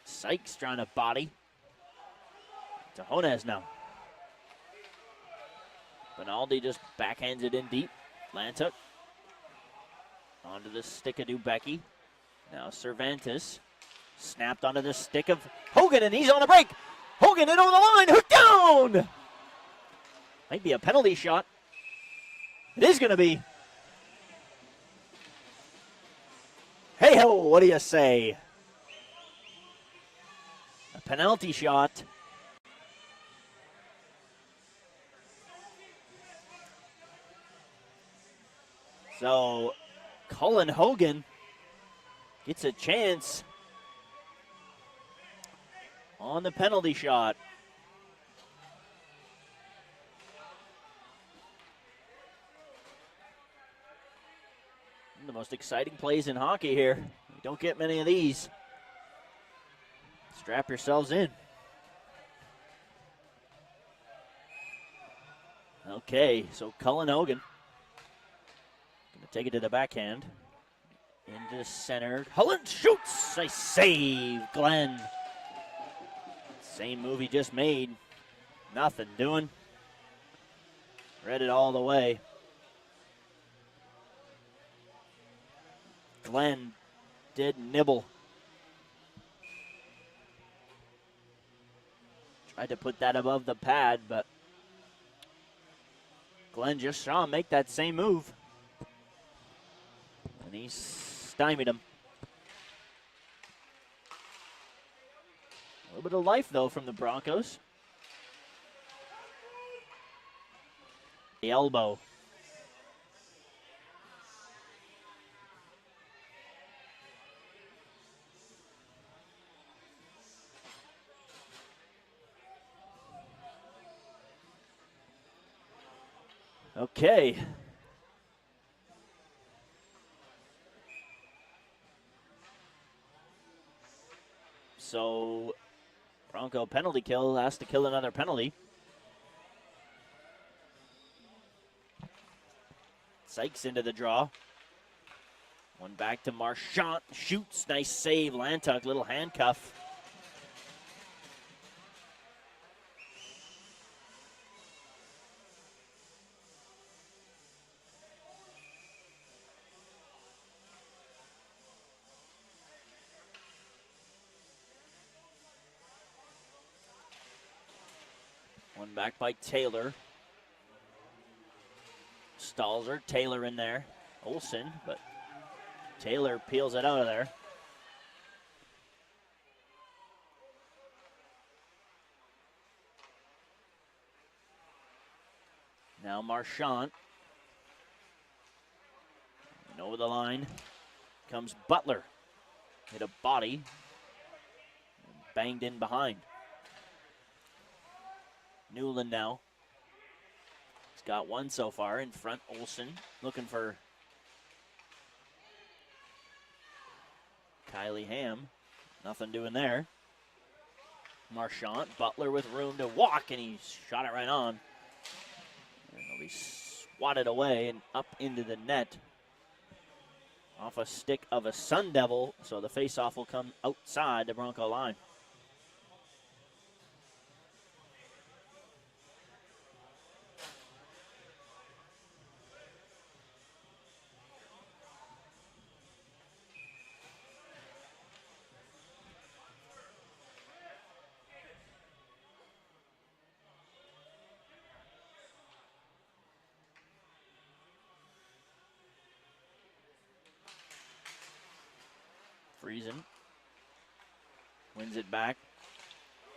Sykes trying to body. Tejones now. Benaldi just backhands it in deep. Lantuk. Onto the stick of Dubecki. Now Cervantes. Snapped onto the stick of Hogan, and he's on a break. Hogan in over the line. Hook down! Might be a penalty shot. It is going to be. Hey-ho, what do you say? A penalty shot. So Cullen Hogan gets a chance on the penalty shot. The most exciting plays in hockey here. You don't get many of these. Strap yourselves in. Okay, so Cullen Hogan going to take it to the backhand. Into center. Cullen shoots. Nice save, Glenn. Same move he just made. Nothing doing. Read it all the way. Glenn did nibble. Tried to put that above the pad, but Glenn just saw him make that same move. And he stymied him. A little bit of life, though, from the Broncos. The elbow. Okay. So, Bronco penalty kill has to kill another penalty. Sykes into the draw. One back to Marchant. Shoots. Nice save. Lantuck, little handcuff. One back by Taylor. Stalzer, Taylor in there. Olsen, but Taylor peels it out of there. Now Marchant. And over the line comes Butler. Hit a body. Banged in behind. Newland now. He's got one so far in front. Olsen looking for Kylie Ham. Nothing doing there. Marchant. Butler with room to walk, and he shot it right on. And it'll be swatted away and up into the net. Off a stick of a Sun Devil, so the faceoff will come outside the Bronco line. Friesen wins it back.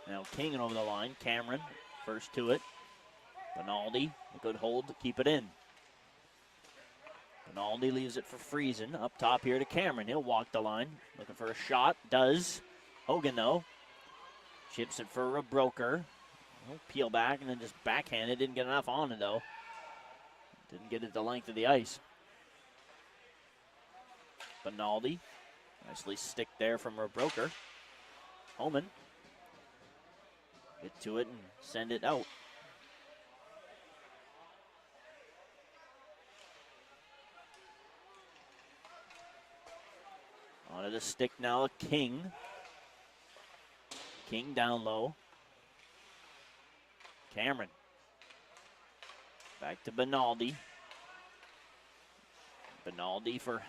Now King over the line. Cameron first to it. Benaldi, a good hold to keep it in. Benaldi leaves it for Friesen. Up top here to Cameron. He'll walk the line. Looking for a shot. Does. Hogan, though. Chips it for a broker. He'll peel back and then just backhand it. Didn't get enough on it, though. Didn't get it the length of the ice. Benaldi. Nicely stick there from Rebroker. Homan. Get to it and send it out. Onto the stick now, King. King down low. Cameron. Back to Benaldi. Benaldi for...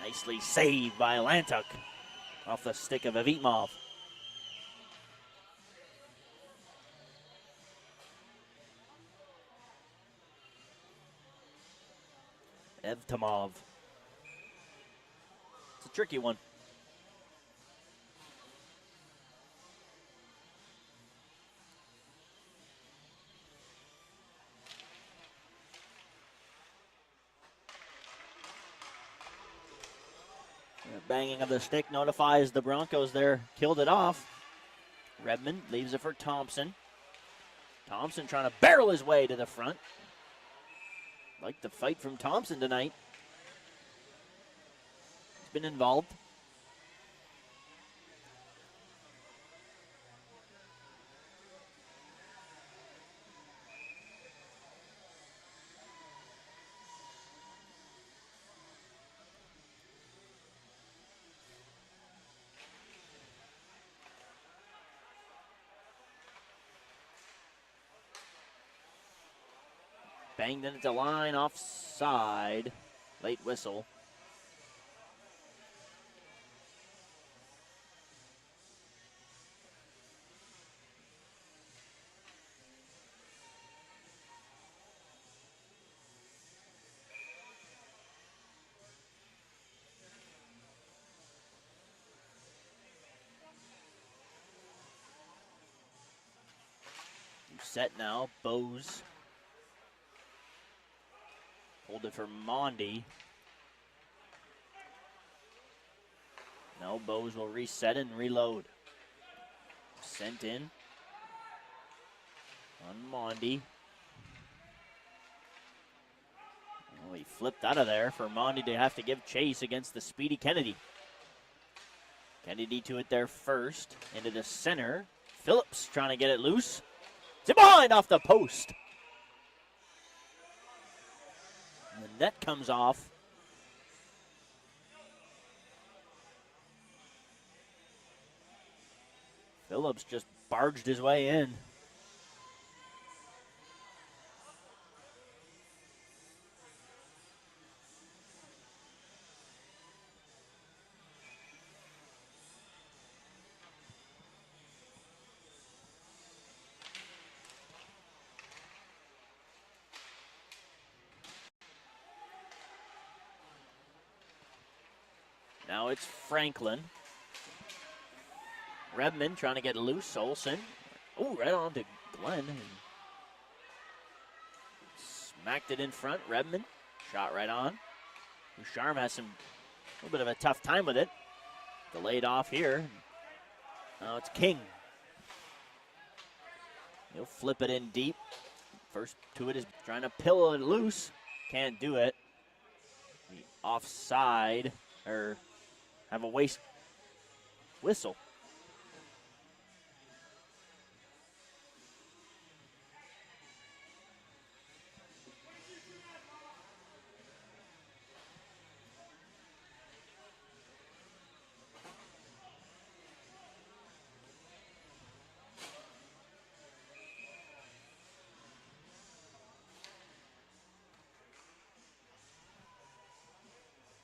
Nicely saved by Lantuck off the stick of Avitmov. Evtimov. It's a tricky one. banging of the stick notifies the Broncos there. Killed it off. Redmond leaves it for Thompson. Thompson trying to barrel his way to the front. Like the fight from Thompson tonight. He's been involved. Banged into the line, offside. Late whistle. Set now, Bose. Hold it for Mondi. No, Bose will reset and reload. Sent in on Mondi. Oh, he flipped out of there for Mondi to have to give chase against the speedy Kennedy. Kennedy to it there first, into the center. Phillips trying to get it loose. It's behind off the post. And the net comes off. Phillips just barged his way in. Now it's Franklin. Redmond trying to get loose. Olsen. Oh, right on to Glenn. And smacked it in front. Redmond. Shot right on. Boucharm has a little bit of a tough time with it. Delayed off here. Now it's King. He'll flip it in deep. First to it is trying to pillow it loose. Can't do it. The offside, or have a waste whistle.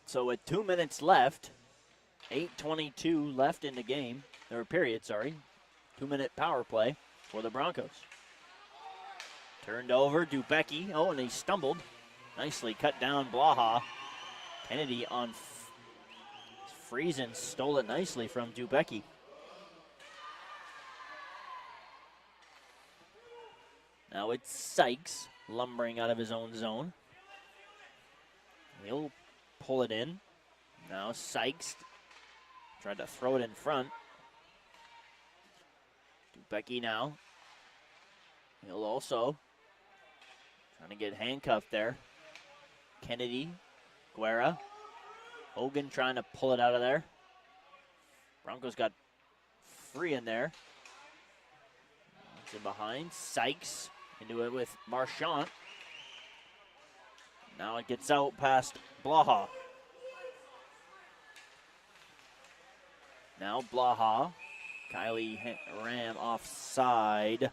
So with 2 minutes left, 8:22 left in the game, or period, sorry. 2-minute power play for the Broncos. Turned over, Dubecki. Oh, and he stumbled. Nicely cut down Blaha. Kennedy on Friesen stole it nicely from Dubecki. Now it's Sykes lumbering out of his own zone. He'll pull it in. Now Sykes tried to throw it in front. Dubecki now. He'll also trying to get handcuffed there. Kennedy, Guerra. Hogan trying to pull it out of there. Broncos got free in there. It's in behind. Sykes into it with Marchant. Now it gets out past Blaha. Now Blaha. Kylie Ram offside.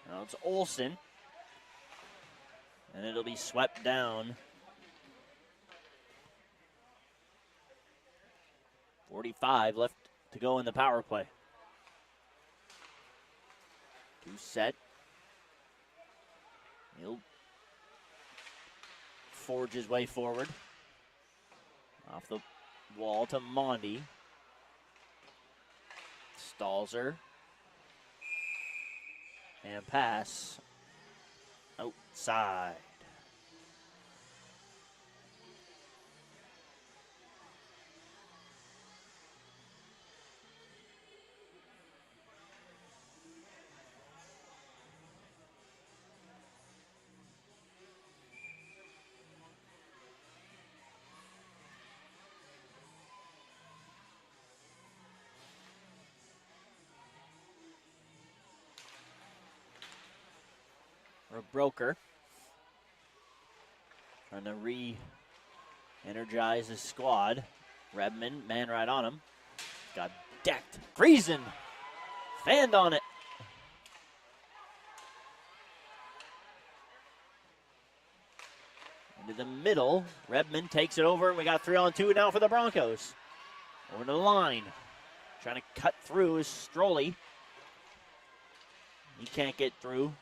Now it's Olsen. And it'll be swept down. 45 left to go in the power play. Two set. He'll forge his way forward. Off the wall to Mondi. Stalzer. And pass outside. Broker trying to re-energize his squad. Redmond, man right on him. Got decked. Friesen fanned on it. Into the middle. Redmond takes it over. We got 3-on-2 now for the Broncos. Over the line. Trying to cut through is Stroley. He can't get through.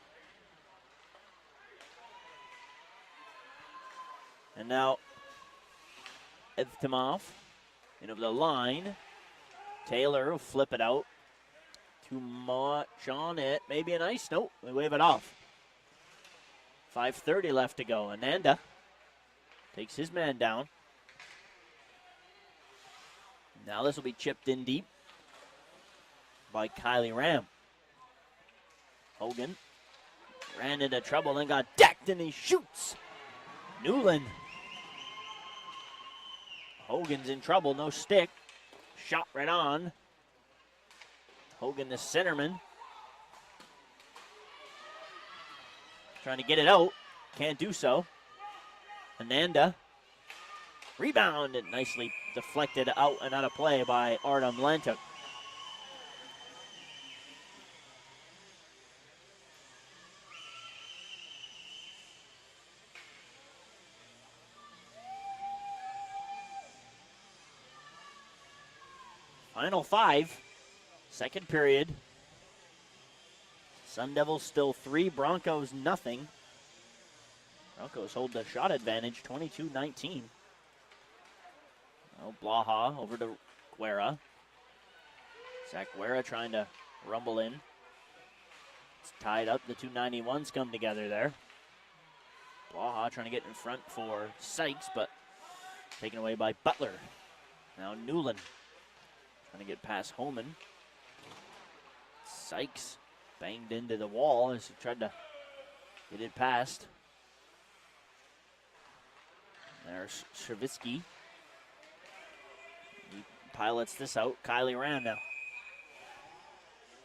And now Evtimov into the line. Taylor will flip it out. Too much on it. Maybe an ice. Nope, we wave it off. 5:30 left to go. Ananda takes his man down. Now this will be chipped in deep by Kylie Ram. Hogan ran into trouble, then got decked, and he shoots. Newland. Hogan's in trouble, no stick. Shot right on. Hogan, the centerman. Trying to get it out. Can't do so. Ananda. Rebound and nicely deflected out and out of play by Artem Lantuk. Final 5, second period. Sun Devils still 3, Broncos nothing. Broncos hold the shot advantage, 22-19. Oh, Blaha over to Guerra. Zach Guerra trying to rumble in. It's tied up, the 291s come together there. Blaha trying to get in front for Sykes, but taken away by Butler. Now Newland. Trying to get past Holman. Sykes banged into the wall as he tried to get it past. There's Shavitsky. He pilots this out. Kylie Ram now.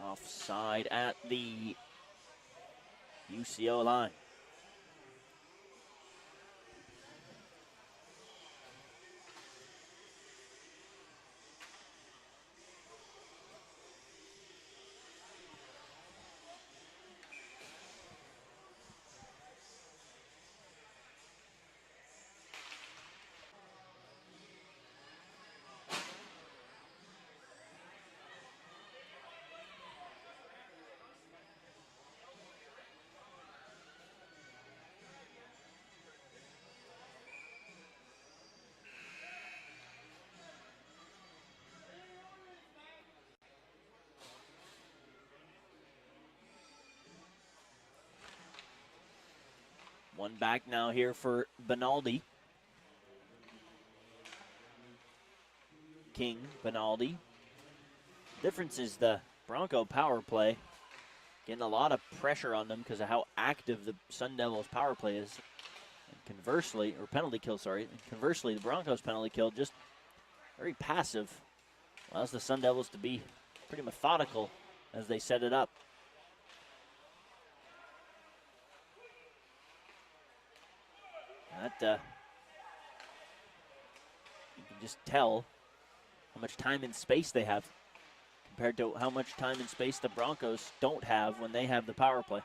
Offside at the UCO line. One back now here for Benaldi. King, Benaldi. Difference is the Bronco power play. Getting a lot of pressure on them because of how active the Sun Devils power play is. And conversely, or penalty kill, sorry. And conversely, the Broncos penalty kill just very passive. Allows the Sun Devils to be pretty methodical as they set it up. That, you can just tell how much time and space they have compared to how much time and space the Broncos don't have when they have the power play.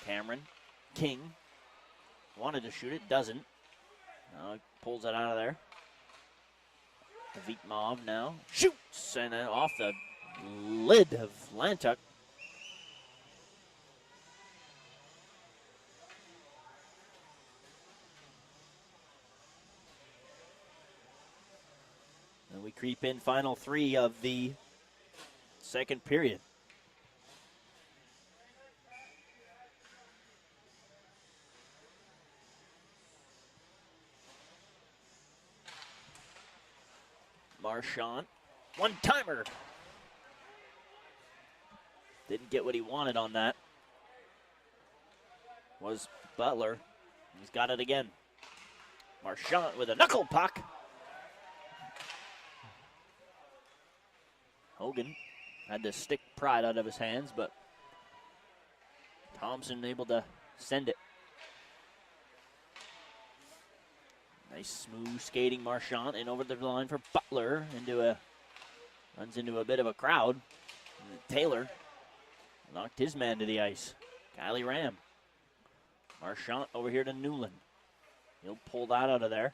Cameron, King, wanted to shoot it, doesn't. Now he pulls it out of there. Vitmov now shoots, and off the lid of Lantuk. creep in, final 3 of the second period. Marchant, one-timer. Didn't get what he wanted on that. Was Butler. He's got it again. Marchant with a knuckle puck. Hogan had to stick pride out of his hands, but Thompson able to send it. Nice smooth skating Marchant in over the line for Butler. Runs into a bit of a crowd. And Taylor knocked his man to the ice. Kylie Ram. Marchant over here to Newland. He'll pull that out of there.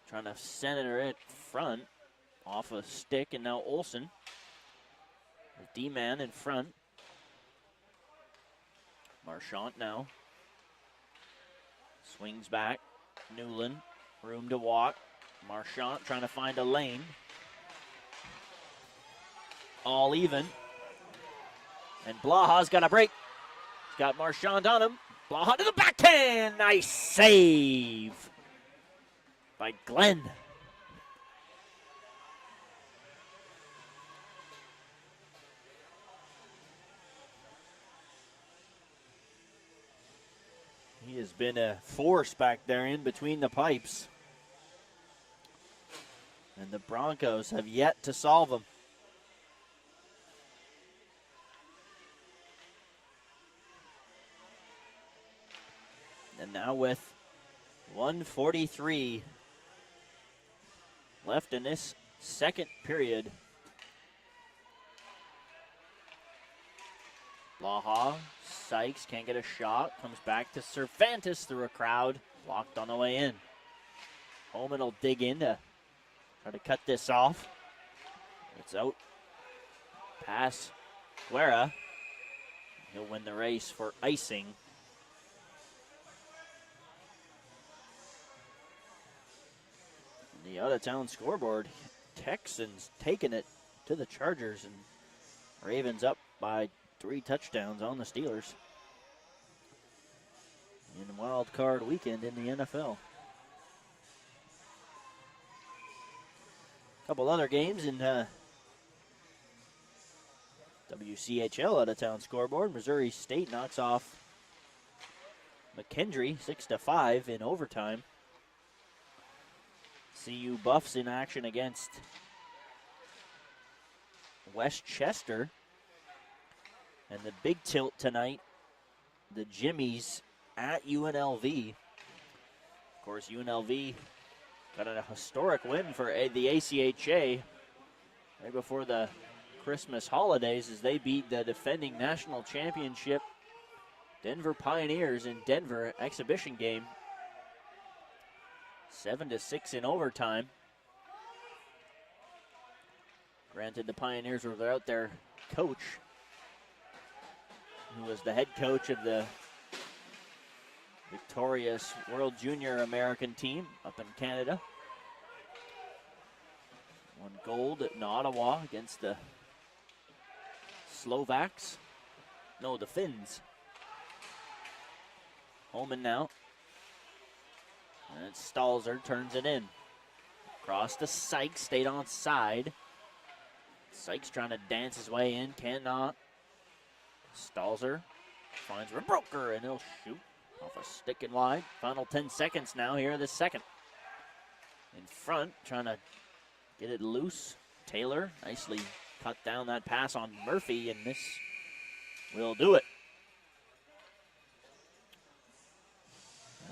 Trying to center it front off a stick, and now Olsen. The D-man in front. Marchant now. Swings back. Newland. Room to walk. Marchant trying to find a lane. All even. And Blaha's got a break. He's got Marchant on him. Blaha to the backhand. Nice save by Glenn. He has been a force back there in between the pipes. And the Broncos have yet to solve him. And now with 1:43 left in this second period. Blaha, Sykes can't get a shot. Comes back to Cervantes through a crowd. Blocked on the way in. Holman will dig in to try to cut this off. It's out. Pass Guerra. He'll win the race for icing. The out-of-town scoreboard, Texans taking it to the Chargers, and Ravens up by 3 touchdowns on the Steelers in wild card weekend in the NFL. A couple other games in WCHL out-of-town scoreboard. Missouri State knocks off McKendree 6-5 in overtime. CU Buffs in action against Westchester. And the big tilt tonight, the Jimmies at UNLV. Of course, UNLV got a historic win for the ACHA right before the Christmas holidays as they beat the defending national championship Denver Pioneers in Denver exhibition game. 7-6 in overtime. Granted, the Pioneers were without their coach, who was the head coach of the victorious World Junior American team up in Canada. Won gold in Ottawa against the Slovaks. No, the Finns. Holman now. And Stalzer turns it in. Across to Sykes, stayed on side. Sykes trying to dance his way in, cannot. Stalzer finds Rebroker, and he'll shoot off a stick and wide. Final 10 seconds now here in the second. In front, trying to get it loose. Taylor nicely cut down that pass on Murphy, and this will do it.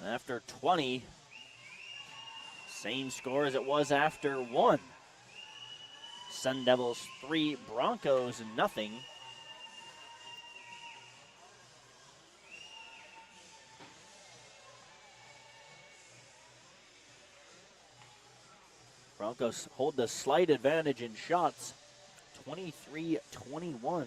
And after 20, same score as it was after 1. Sun Devils 3, Broncos nothing. Broncos hold the slight advantage in shots, 23-21.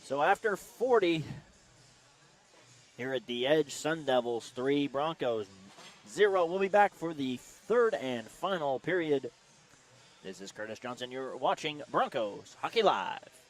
So after 40, here at the Edge, Sun Devils 3, Broncos 0. We'll be back for the third and final period. This is Curtis Johnson. You're watching Broncos Hockey Live.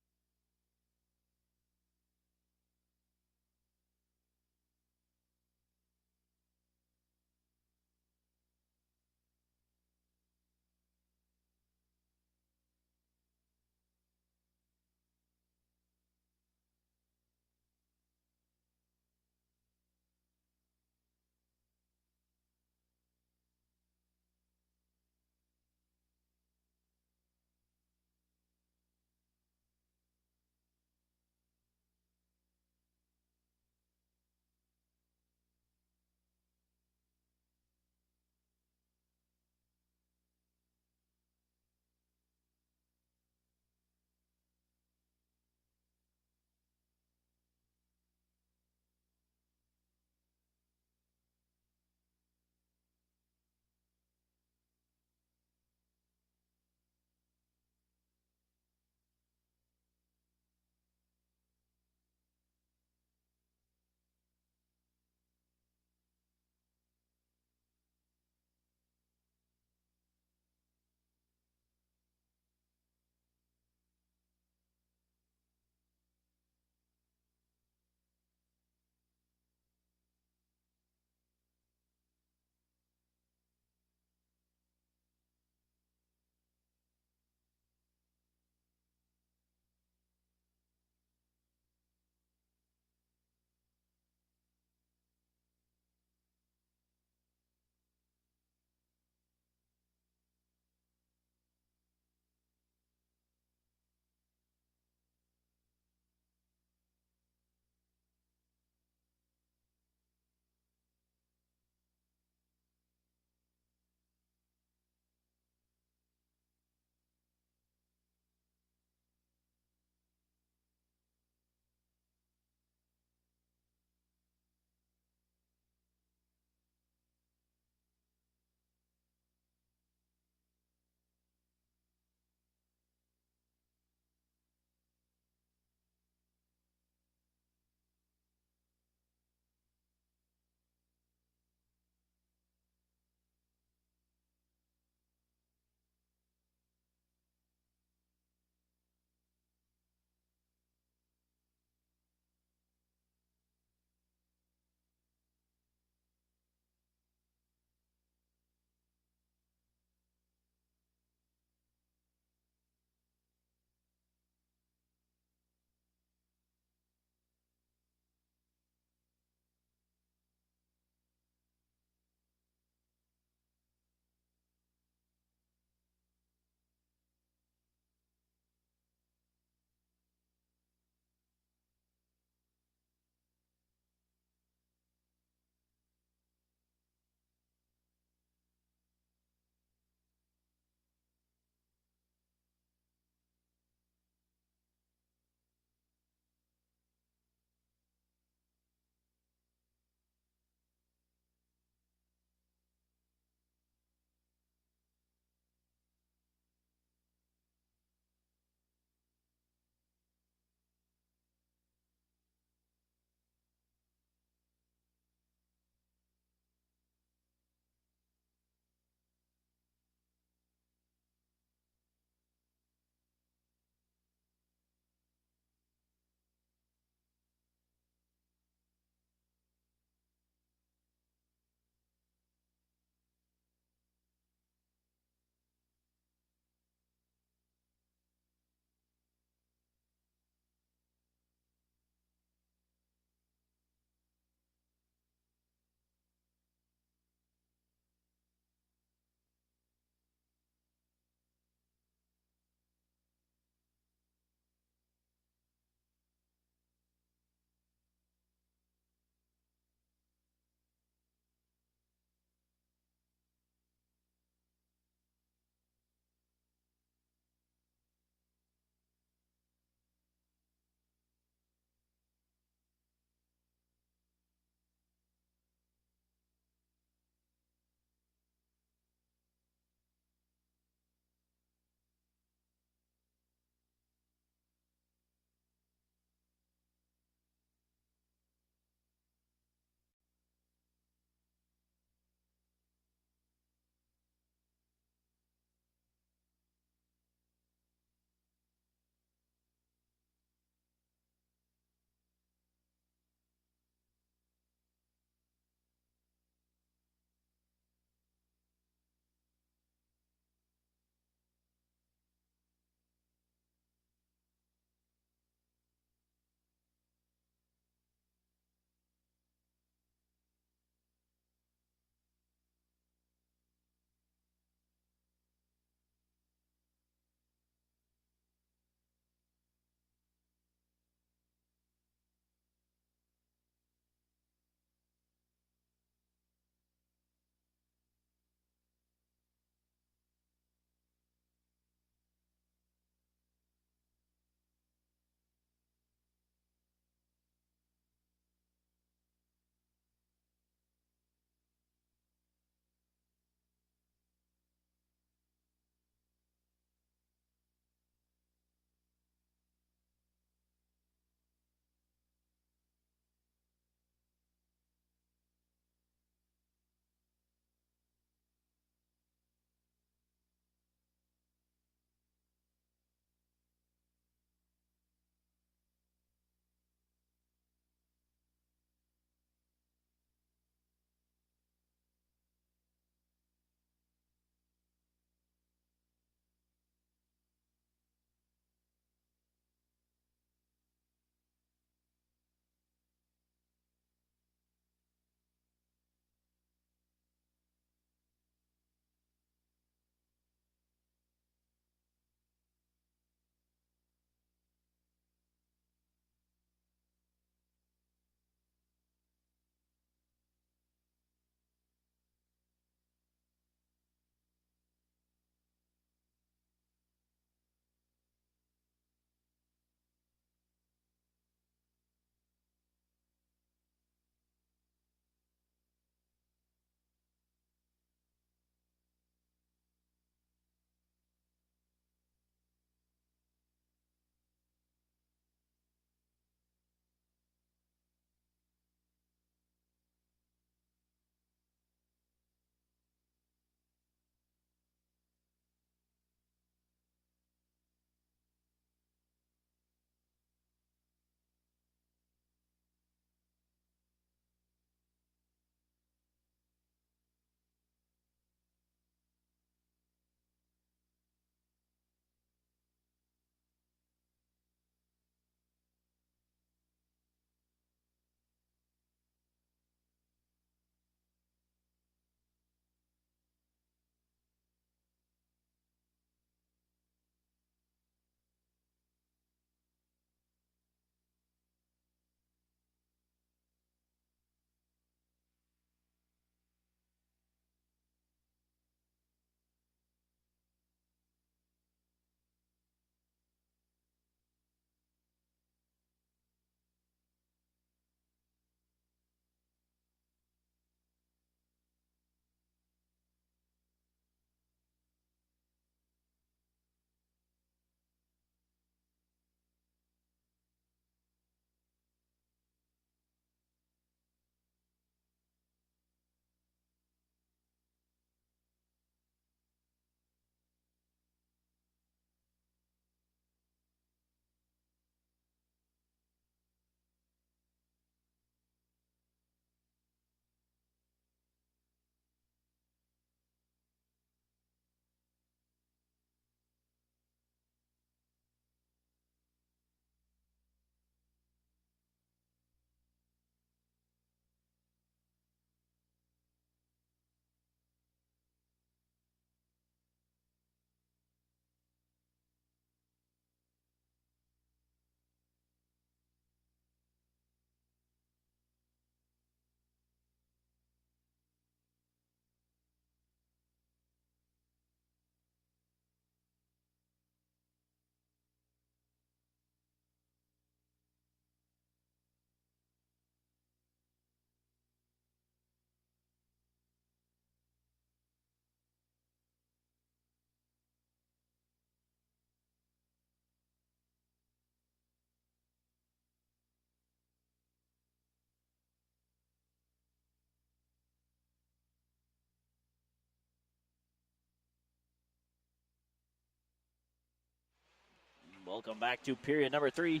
Welcome back to period number 3.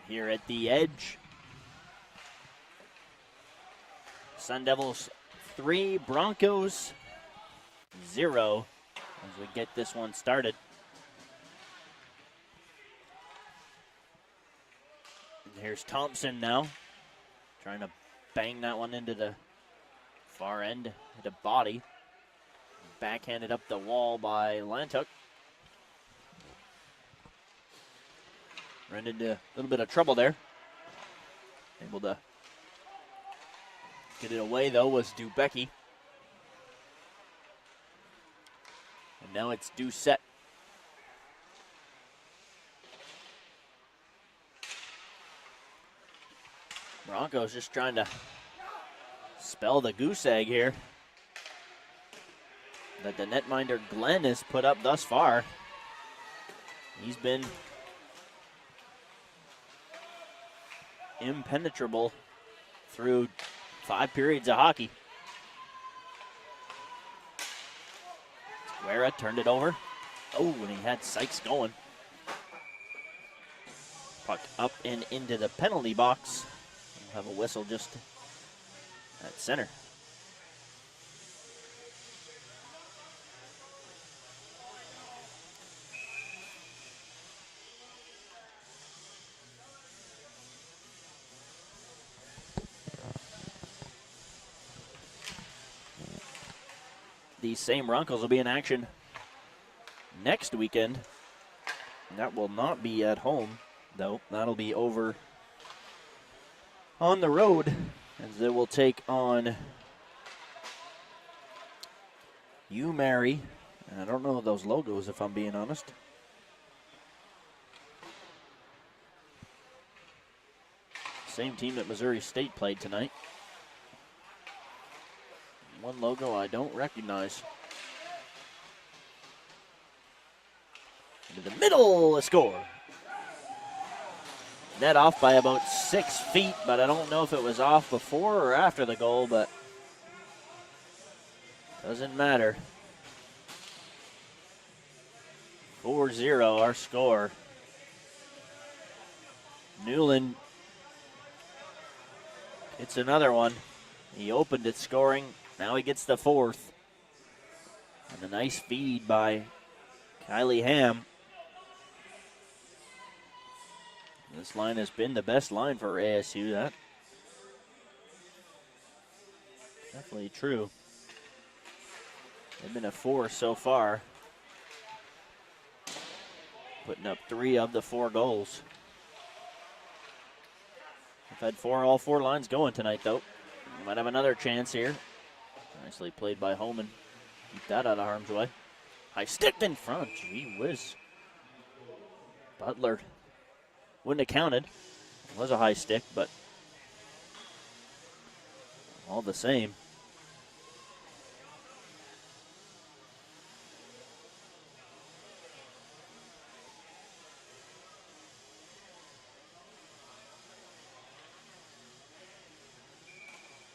Here at the edge. Sun Devils 3, Broncos 0 as we get this one started. And here's Thompson now, trying to bang that one into the far end, hit a body. Backhanded up the wall by Lantuk. Ran into a little bit of trouble there. Able to get it away, though, was Dubecki. And now it's Doucette. Broncos just trying to spell the goose egg here that the netminder Glenn has put up thus far. He's been impenetrable through 5 periods of hockey. Guerra turned it over. Oh, and he had Sykes going. Puck up and into the penalty box. We'll have a whistle just at center. These same Broncos will be in action next weekend. That will not be at home, though. That'll be over on the road, as they will take on UMary. I don't know those logos, if I'm being honest. Same team that Missouri State played tonight. One logo I don't recognize. Into the middle, a score. Net off by about 6 feet, but I don't know if it was off before or after the goal, but doesn't matter. 4-0 our score. Newland, it's another one. He opened it scoring. Now he gets the 4th. And a nice feed by Kylie Ham. This line has been the best line for ASU. That definitely true. They've been a 4 so far. Putting up 3 of the 4 goals. They've had all 4 lines going tonight, though. Might have another chance here. Nicely played by Holman. Keep that out of harm's way. High stick in front. Gee whiz. Butler wouldn't have counted. It was a high stick, but all the same.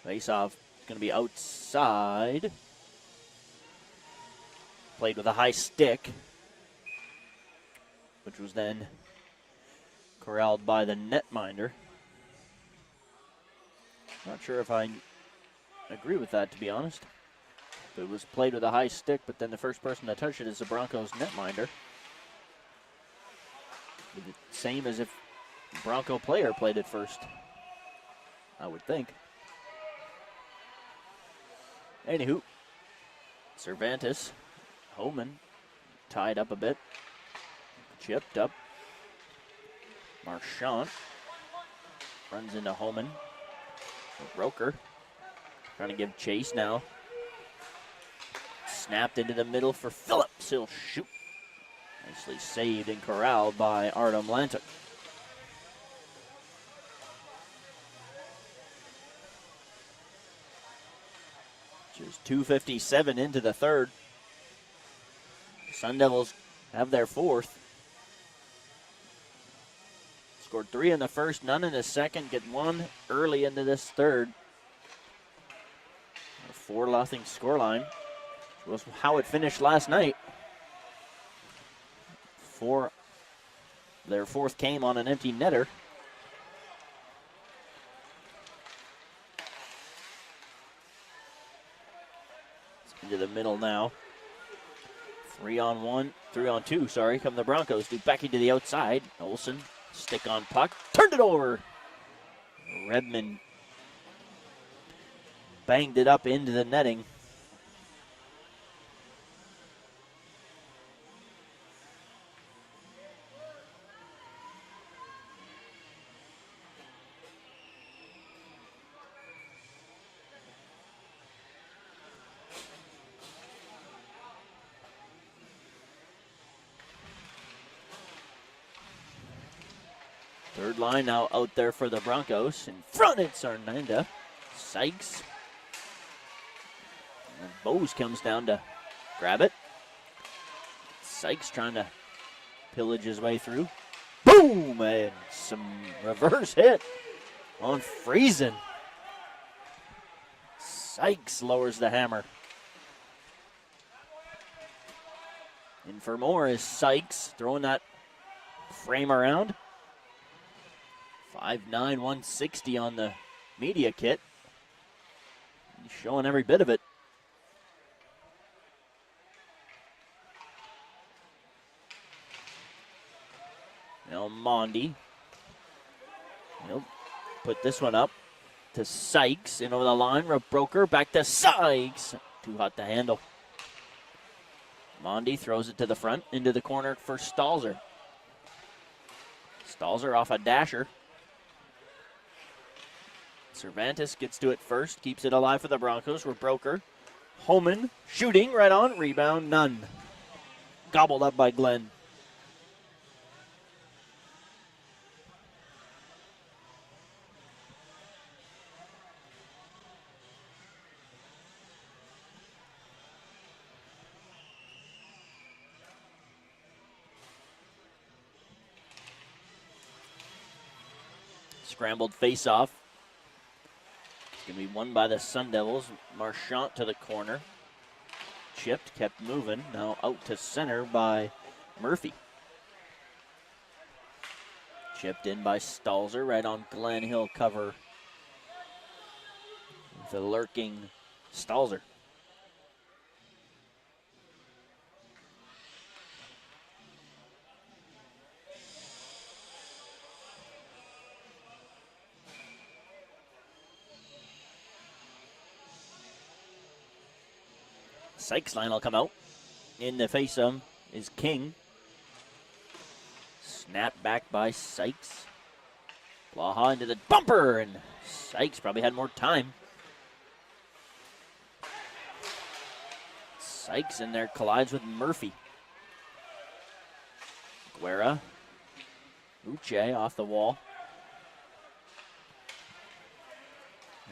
Face-off going to be outside. Played with a high stick, which was then corralled by the netminder. Not sure if I agree with that, to be honest. It was played with a high stick, but then the first person to touch it is the Broncos netminder. Same as if Bronco player played it first, I would think. Anywho, Cervantes, Homan, tied up a bit, chipped up. Marchant runs into Homan. Roker trying to give chase now. Snapped into the middle for Phillips. He'll shoot. Nicely saved and corralled by Artem Lantuk. Just 2:57 into the third. Sun Devils have their 4th. Scored 3 in the first, none in the second. Get 1 early into this third. A 4-0 scoreline, which was how it finished last night. Their fourth came on an empty netter. Into the middle now. 3 on 2, come the Broncos. Dubecki to the outside. Olsen, stick on puck. Turned it over. Redmond banged it up into the netting. Third line now out there for the Broncos. In front, it's Arnenda. Sykes. And Bose comes down to grab it. Sykes trying to pillage his way through. Boom! And some reverse hit on Friesen. Sykes lowers the hammer. In for more is Sykes throwing that frame around. 5'9", 160 on the media kit. He's showing every bit of it. Now Mondi. He'll put this one up to Sykes. In over the line. Broker back to Sykes. Too hot to handle. Mondi throws it to the front. Into the corner for Stalzer. Stalzer off a dasher. Cervantes gets to it first. Keeps it alive for the Broncos. Broker. Homan shooting right on. Rebound none. Gobbled up by Glenn. Scrambled face-off. It's going to be won by the Sun Devils. Marchant to the corner. Chipped, kept moving. Now out to center by Murphy. Chipped in by Stalzer, right on Glenn. He'll cover the lurking Stalzer. Sykes line will come out. In the face of him is King. Snap back by Sykes. Blaha into the bumper, and Sykes probably had more time. Sykes in there collides with Murphy. Guerra. Uche off the wall.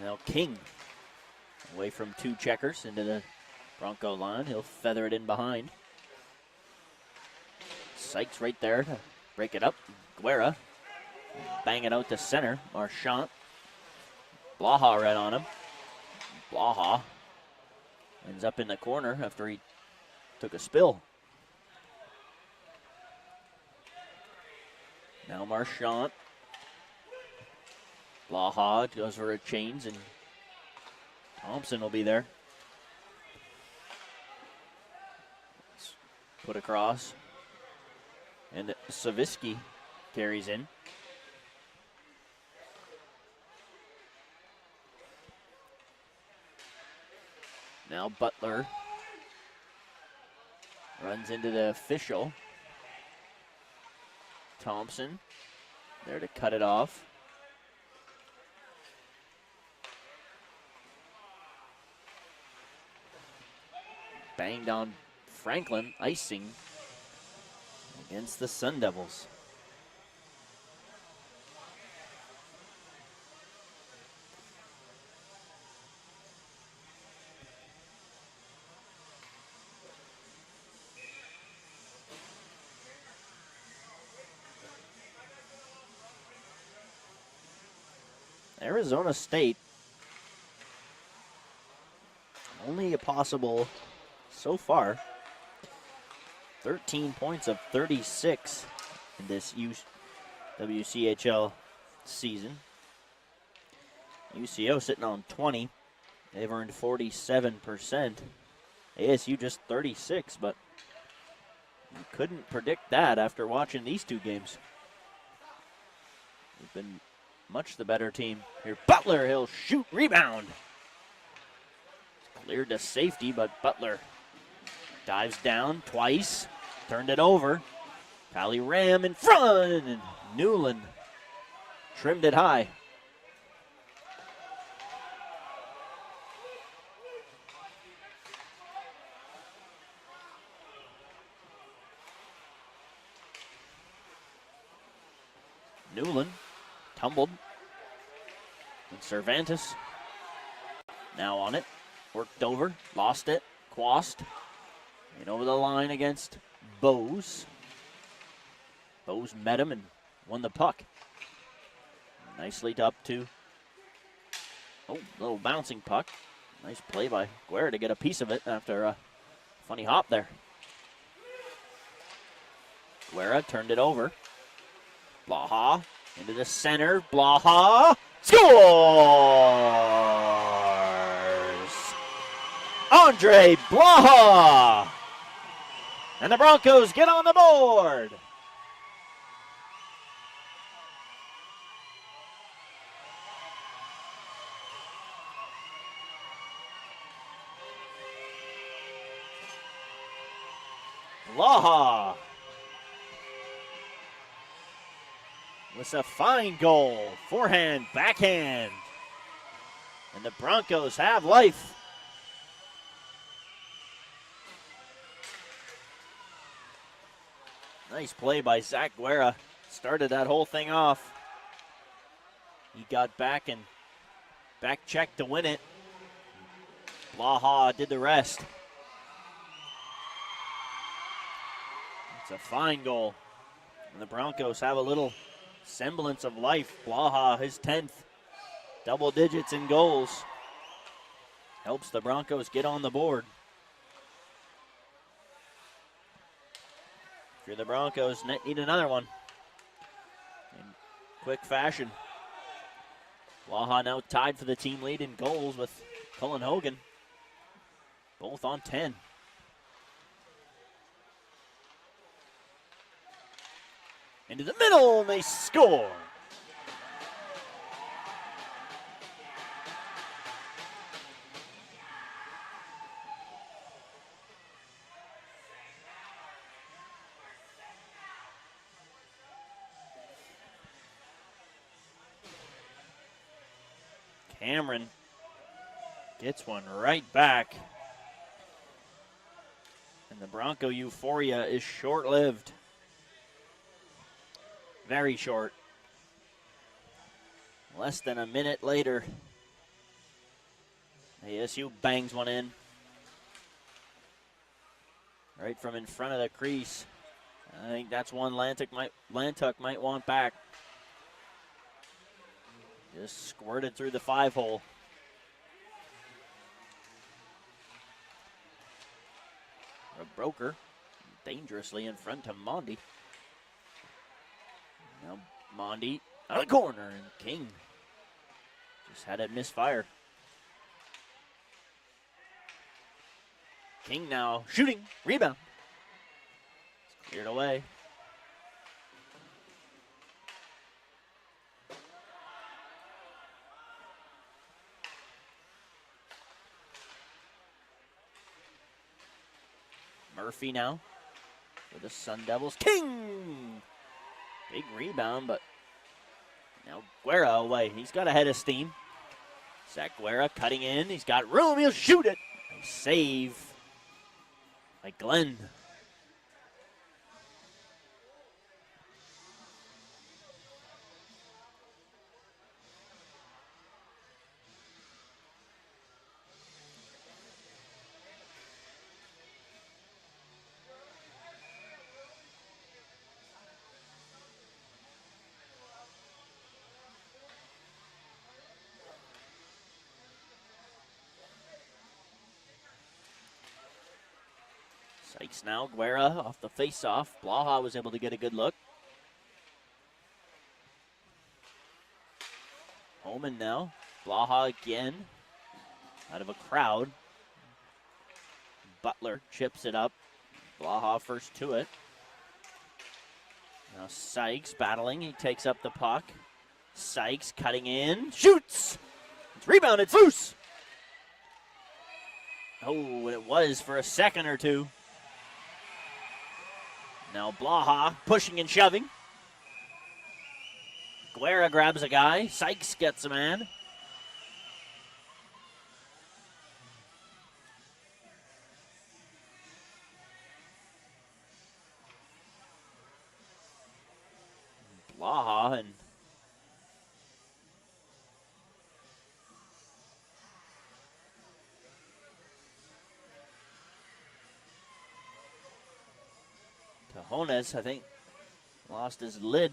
Now King away from two checkers into the Bronco line. He'll feather it in behind. Sykes right there to break it up. Guerra. Bang it out to center. Marchant. Blaha right on him. Blaha ends up in the corner after he took a spill. Now Marchant. Blaha goes for a change, and Thompson will be there. Put across. And Savitsky carries in. Now Butler runs into the official. Thompson there to cut it off. Banged on Franklin, icing against the Sun Devils. Arizona State, only a possible, so far, 13 points of 36 in this WCHL season. UCO sitting on 20. They've earned 47%. ASU just 36, but you couldn't predict that after watching these two games. They've been much the better team. Here, Butler, he'll shoot, rebound. Cleared to safety, but Butler dives down twice, turned it over. Pally Ram in front, and Newland trimmed it high. Newland tumbled. And Cervantes now on it. Worked over, lost it, Quast. And over the line against Bose. Bose met him and won the puck. Nicely up to, little bouncing puck. Nice play by Guerra to get a piece of it after a funny hop there. Guerra turned it over. Blaha into the center. Blaha scores! Andre Blaha! And the Broncos get on the board. Blaha with a fine goal. Forehand, backhand. And the Broncos have life. Nice play by Zach Guerra. Started that whole thing off. He got back and back checked to win it. Blaha did the rest. It's a fine goal. And the Broncos have a little semblance of life. Blaha, his 10th. Double digits in goals. Helps the Broncos get on the board. If you're the Broncos, need another one. In quick fashion. Blaha now tied for the team lead in goals with Cullen Hogan. Both on 10. Into the middle, and they score. Cameron gets one right back. And the Bronco euphoria is short-lived. Very short. Less than a minute later, ASU bangs one in. Right from in front of the crease. I think that's one Lantuck might want back. Just squirted through the 5-hole. A broker dangerously in front to Mondi. Now Mondi out of the corner, and King just had it misfire. King now shooting, rebound. It's cleared away. Murphy now for the Sun Devils. King! Big rebound, but now Guerra away. He's got a head of steam. Zach Guerra cutting in. He's got room. He'll shoot it. Nice save by Glenn. Sykes now, Guerra off the face-off. Blaha was able to get a good look. Homan now. Blaha again. Out of a crowd. Butler chips it up. Blaha first to it. Now Sykes battling. He takes up the puck. Sykes cutting in. Shoots! It's rebounded. It's loose. Oh, it was for a second or two. Now Blaha pushing and shoving. Guerra grabs a guy. Sykes gets a man. Blaha and Cajones, I think, lost his lid.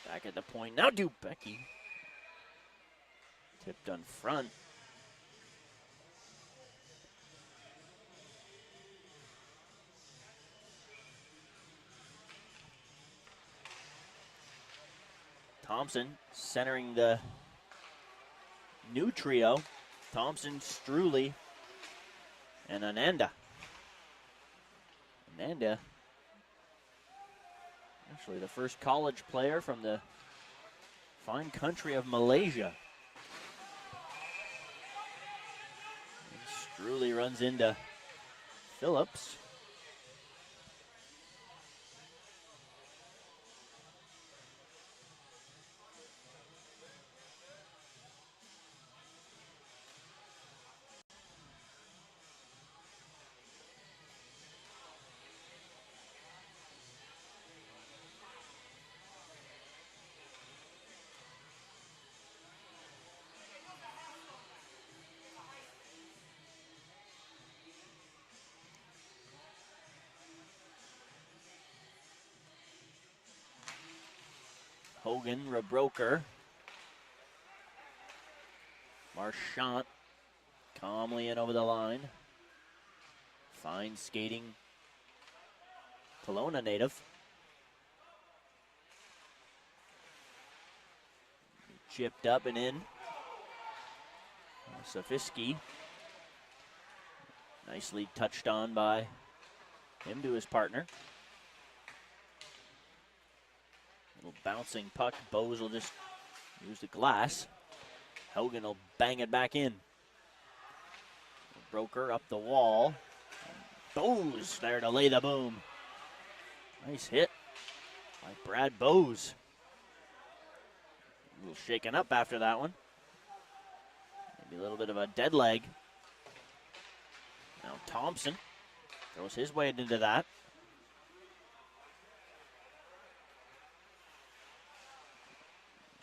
Back at the point. Now Dubecki. Tipped on front. Thompson centering the new trio. Thompson, Struley, and Ananda. Ananda, actually the first college player from the fine country of Malaysia. And Struley runs into Phillips. Hogan, Rebroker. Marchant calmly in over the line. Fine skating Kelowna native. Chipped up and in. Safiski. Nicely touched on by him to his partner. Little bouncing puck. Bose will just use the glass. Hogan will bang it back in. Broker up the wall. Bose there to lay the boom. Nice hit by Brad Bose. A little shaken up after that one. Maybe a little bit of a dead leg. Now Thompson throws his weight into that.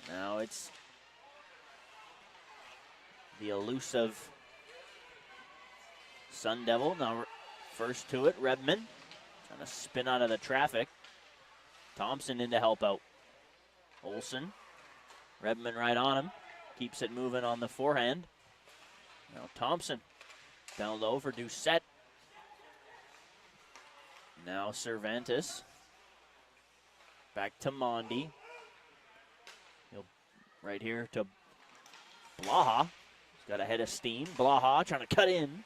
Now it's the elusive Sun Devil. Now first to it, Redmond. Trying to spin out of the traffic. Thompson in to help out. Olsen. Redmond right on him. Keeps it moving on the forehand. Now Thompson down low for Doucette. Now Cervantes. Back to Mondi. Right here to Blaha. He's got a head of steam. Blaha trying to cut in.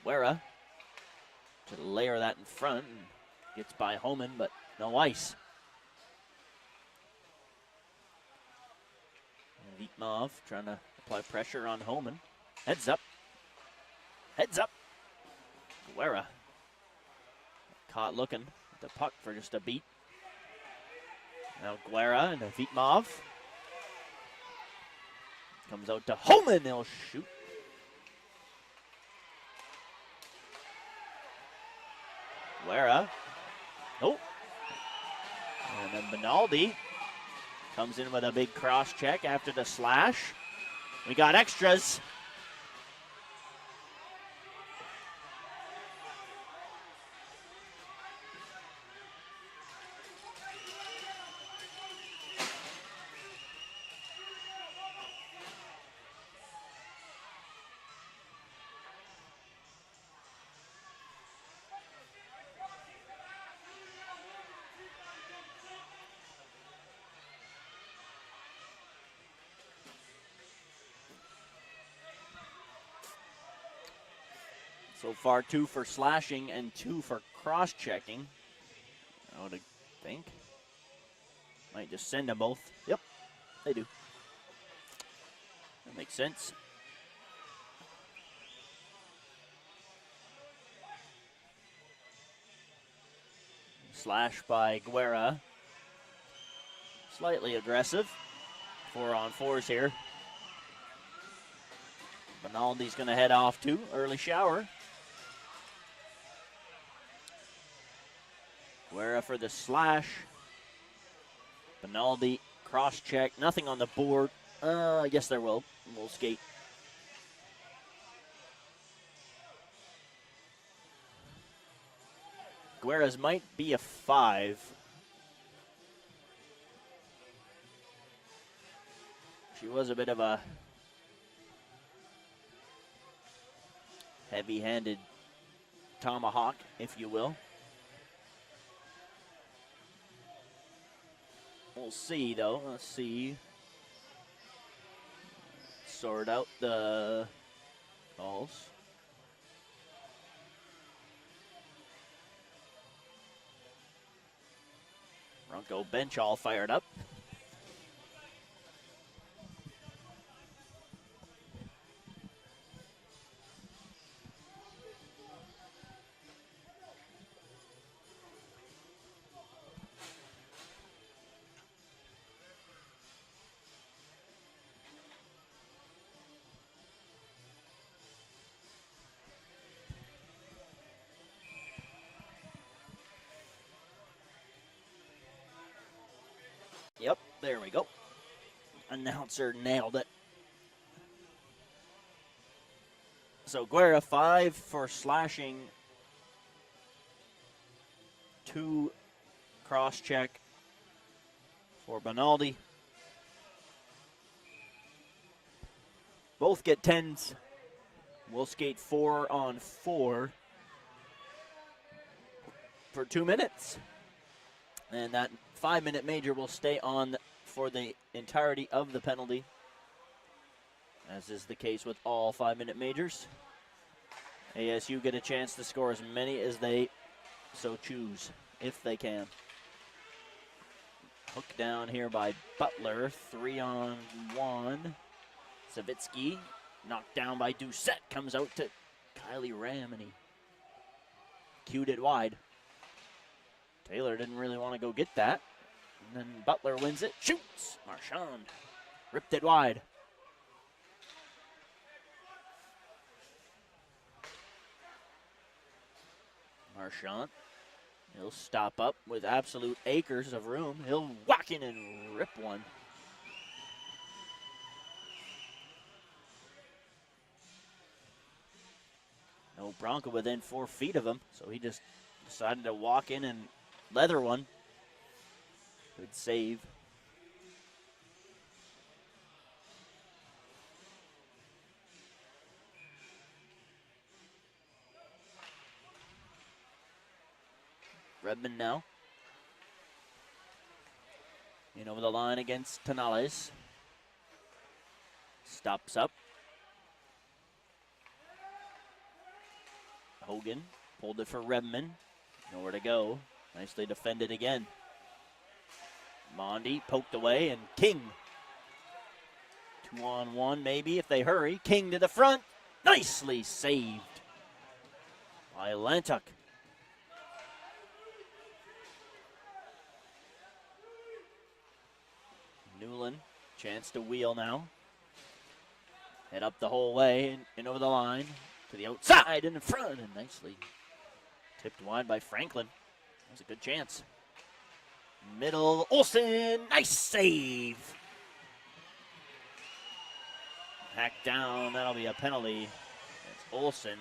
Guerra to layer that in front and gets by Homan, but no ice. Vitmov trying to apply pressure on Homan. Heads up. Heads up. Guerra caught looking at the puck for just a beat. Now Guerra and Vitmov. Comes out to Homan. They'll shoot. Guerra Oh. And then Benaldi comes in with a big cross check after the slash. We got extras. So far, 2 for slashing and 2 for cross-checking. I would think. Might just send them both. Yep, they do. That makes sense. Slash by Guerra. Slightly aggressive. 4-on-4s here. Benaldi's going to head off too. Early shower. Guerra for the slash. Benaldi cross check. Nothing on the board. I guess there will. We'll skate. Guerra's might be a 5. She was a bit of a heavy-handed tomahawk, if you will. We'll see, though. Let's see. Sort out the calls. Bronco bench all fired up. Yep, there we go. Announcer nailed it. So Guerra 5 for slashing, 2 cross check for Benaldi. Both get 10s. We'll skate 4-on-4 for 2 minutes. And that 5-minute major will stay on for the entirety of the penalty, as is the case with all 5-minute majors. ASU get a chance to score as many as they so choose, if they can. Hook down here by Butler, 3-on-1. Savitsky knocked down by Doucette, comes out to Kylie Ram, and he cued it wide. Taylor didn't really want to go get that. And then Butler wins it, shoots. Marchand ripped it wide. Marchand, he'll stop up with absolute acres of room. He'll whack in and rip one. No Bronco within 4 feet of him, so he just decided to walk in and leather one. Good save. Redmond now. In over the line against Canales. Stops up. Hogan pulled it for Redmond. Nowhere to go. Nicely defended again. Mondi poked away, and King. 2-on-1 maybe if they hurry. King to the front. Nicely saved by Lantuck. Newland, chance to wheel now. Head up the whole way and over the line. To the outside and in front, and nicely tipped wide by Franklin. That was a good chance. Middle, Olsen, nice save. Hacked down, that'll be a penalty. It's Olsen.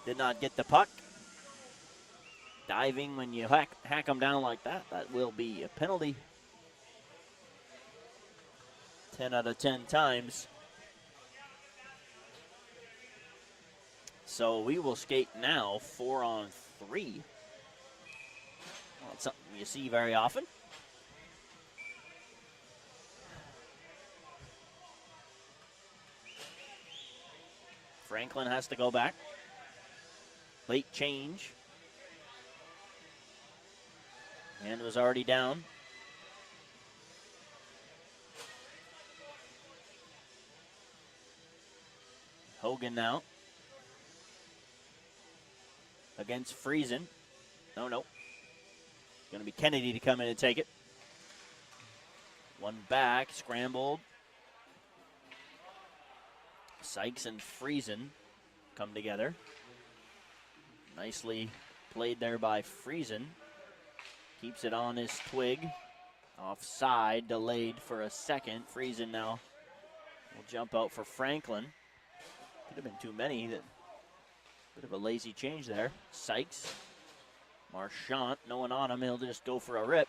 Did not get the puck. Diving when you hack them down like that, that will be a penalty. 10 out of 10 times. So we will skate now 4-on-3. Well, it's something you see very often. Franklin has to go back. Late change. And was already down. Hogan now. Against Friesen. No. Going to be Kennedy to come in and take it. One back, scrambled. Sykes and Friesen come together. Nicely played there by Friesen. Keeps it on his twig. Offside, delayed for a second. Friesen now will jump out for Franklin. Could have been too many. Bit of a lazy change there. Sykes. Marchant, no one on him. He'll just go for a rip.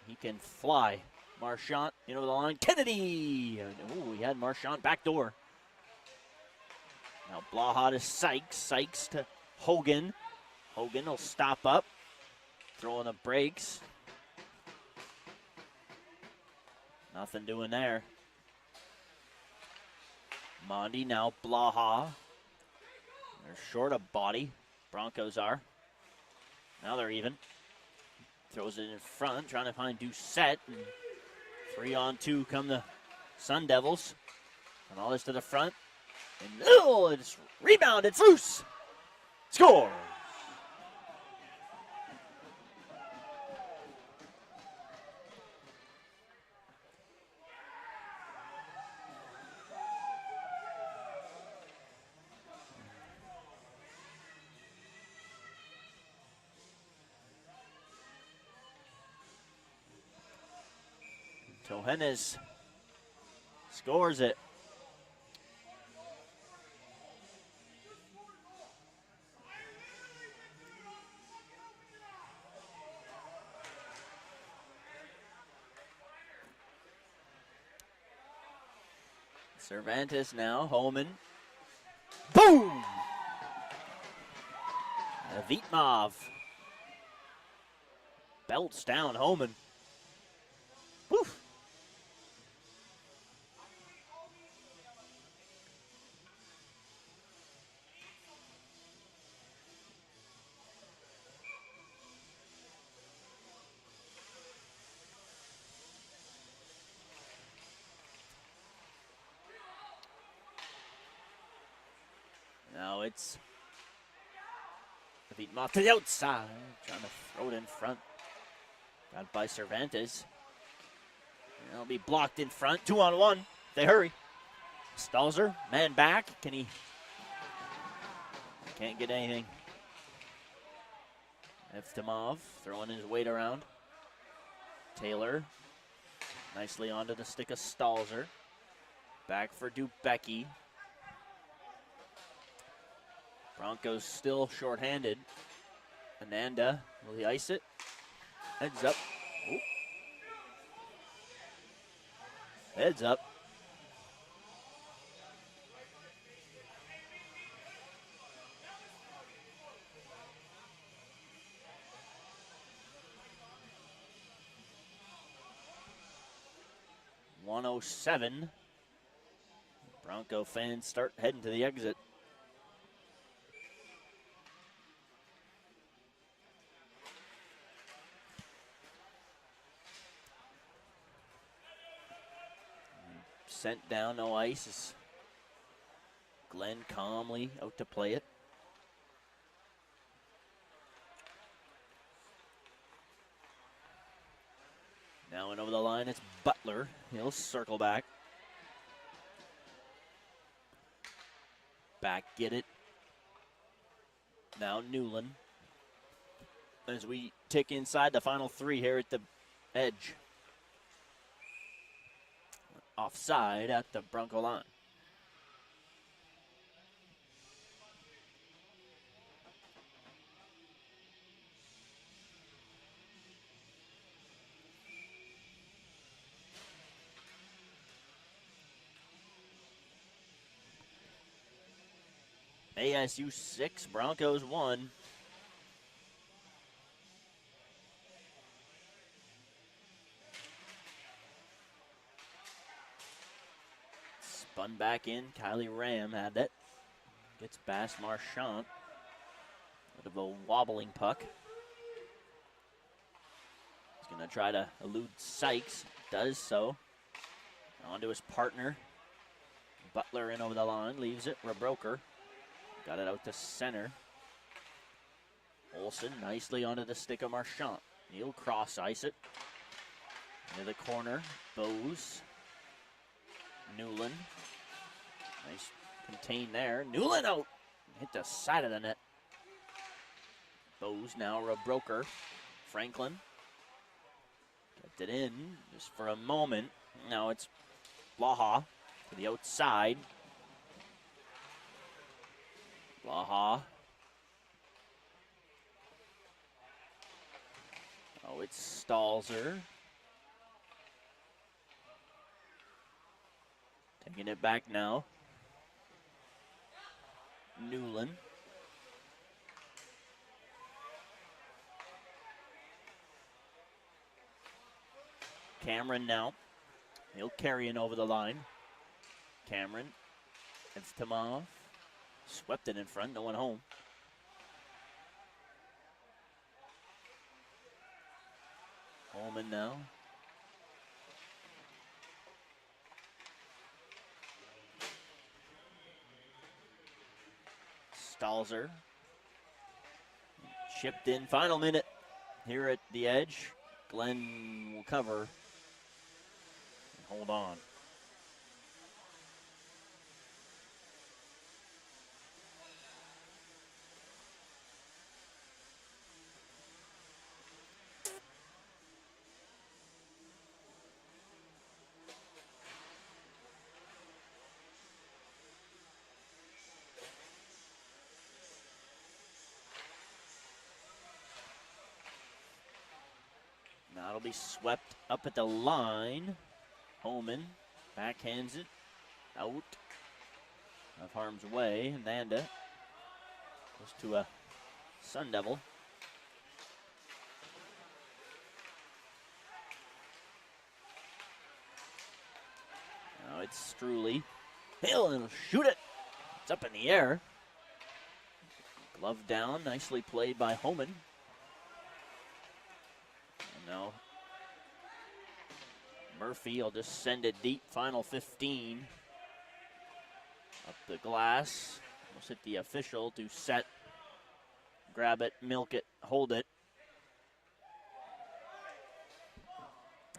He can fly. Marchant into the line. Kennedy! Ooh, he had Marchant back door. Now Blaha to Sykes. Sykes to Hogan. Hogan will stop up. Throwing the brakes. Nothing doing there. Mondi now Blaha. They're short of body. Broncos are. Now they're even. Throws it in front, trying to find Doucette. 3-on-2 come the Sun Devils. And all this to the front. And it's rebounded. It's loose. Score. Tohenes scores it. Cervantes now, Holman. Boom! Vitmov belts down Holman. Woof! Now it's Vitmov to the outside, trying to throw it in front. Got by Cervantes. It'll be blocked in front. 2-on-1. They hurry. Stalzer, man back. Can he? Can't get anything. Evtimov throwing his weight around. Taylor nicely onto the stick of Stalzer. Back for Dubecki. Broncos still shorthanded. Ananda, will he ice it? Heads up. Ooh. Heads up. .107. Bronco fans start heading to the exit. Sent down, no ice. Is Glenn calmly out to play it. Now and over the line, it's Butler. He'll circle back. Back, get it. Now Newland. As we tick inside the final 3 here at the edge. Offside at the Bronco line. ASU 6, Broncos 1. Spun back in. Kylie Ram had it. Gets past Marchant. Bit of a wobbling puck. He's going to try to elude Sykes. Does so. On to his partner. Butler in over the line. Leaves it. Rebroker. Got it out to center. Olsen nicely onto the stick of Marchant. He'll cross ice it. Into the corner. Bose. Newland. Nice contain there. Newland out. Hit the side of the net. Bose now Rebroker. Franklin. Kept it in just for a moment. Now it's Blaha to the outside. Blaha. Oh, it's Stalzer. Taking it back now. Newland. Cameron now. He'll carry in over the line. Cameron. It's Timov. Swept it in front, no one home. Holman now. Stalzer. Chipped in, final minute here at the edge. Glenn will cover and hold on. Now it'll be swept up at the line. Holman backhands it out of harm's way. Nanda goes to a Sun Devil. Now it's Struley. He'll shoot it. It's up in the air. Glove down, nicely played by Holman. No. Murphy will just send it deep. Final 15. Up the glass. Almost hit the official to set. Grab it, milk it, hold it.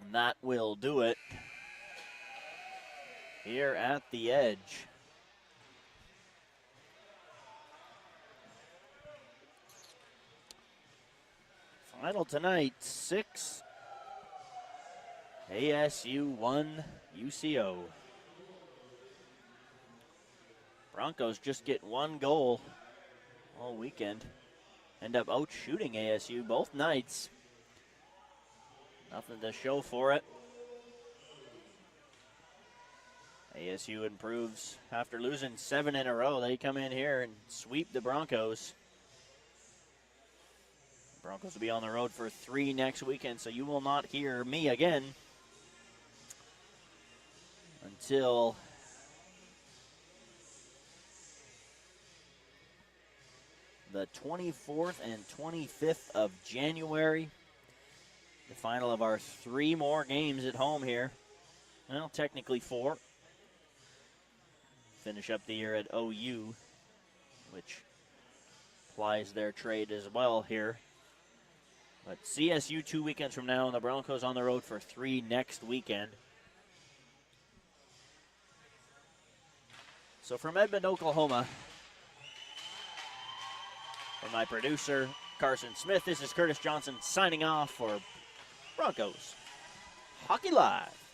And that will do it here at the edge. Final tonight, 6. ASU 1, UCO. Broncos just get 1 goal all weekend. End up out shooting ASU both nights. Nothing to show for it. ASU improves after losing 7 in a row. They come in here and sweep the Broncos. Broncos will be on the road for 3 next weekend, so you will not hear me again until the 24th and 25th of January. The final of our 3 more games at home here. Well, technically 4. Finish up the year at OU, which plies their trade as well here But CSU 2 weekends from now, and the Broncos on the road for 3 next weekend. So from Edmond, Oklahoma, for my producer, Carson Smith, this is Curtis Johnson signing off for Broncos Hockey Live.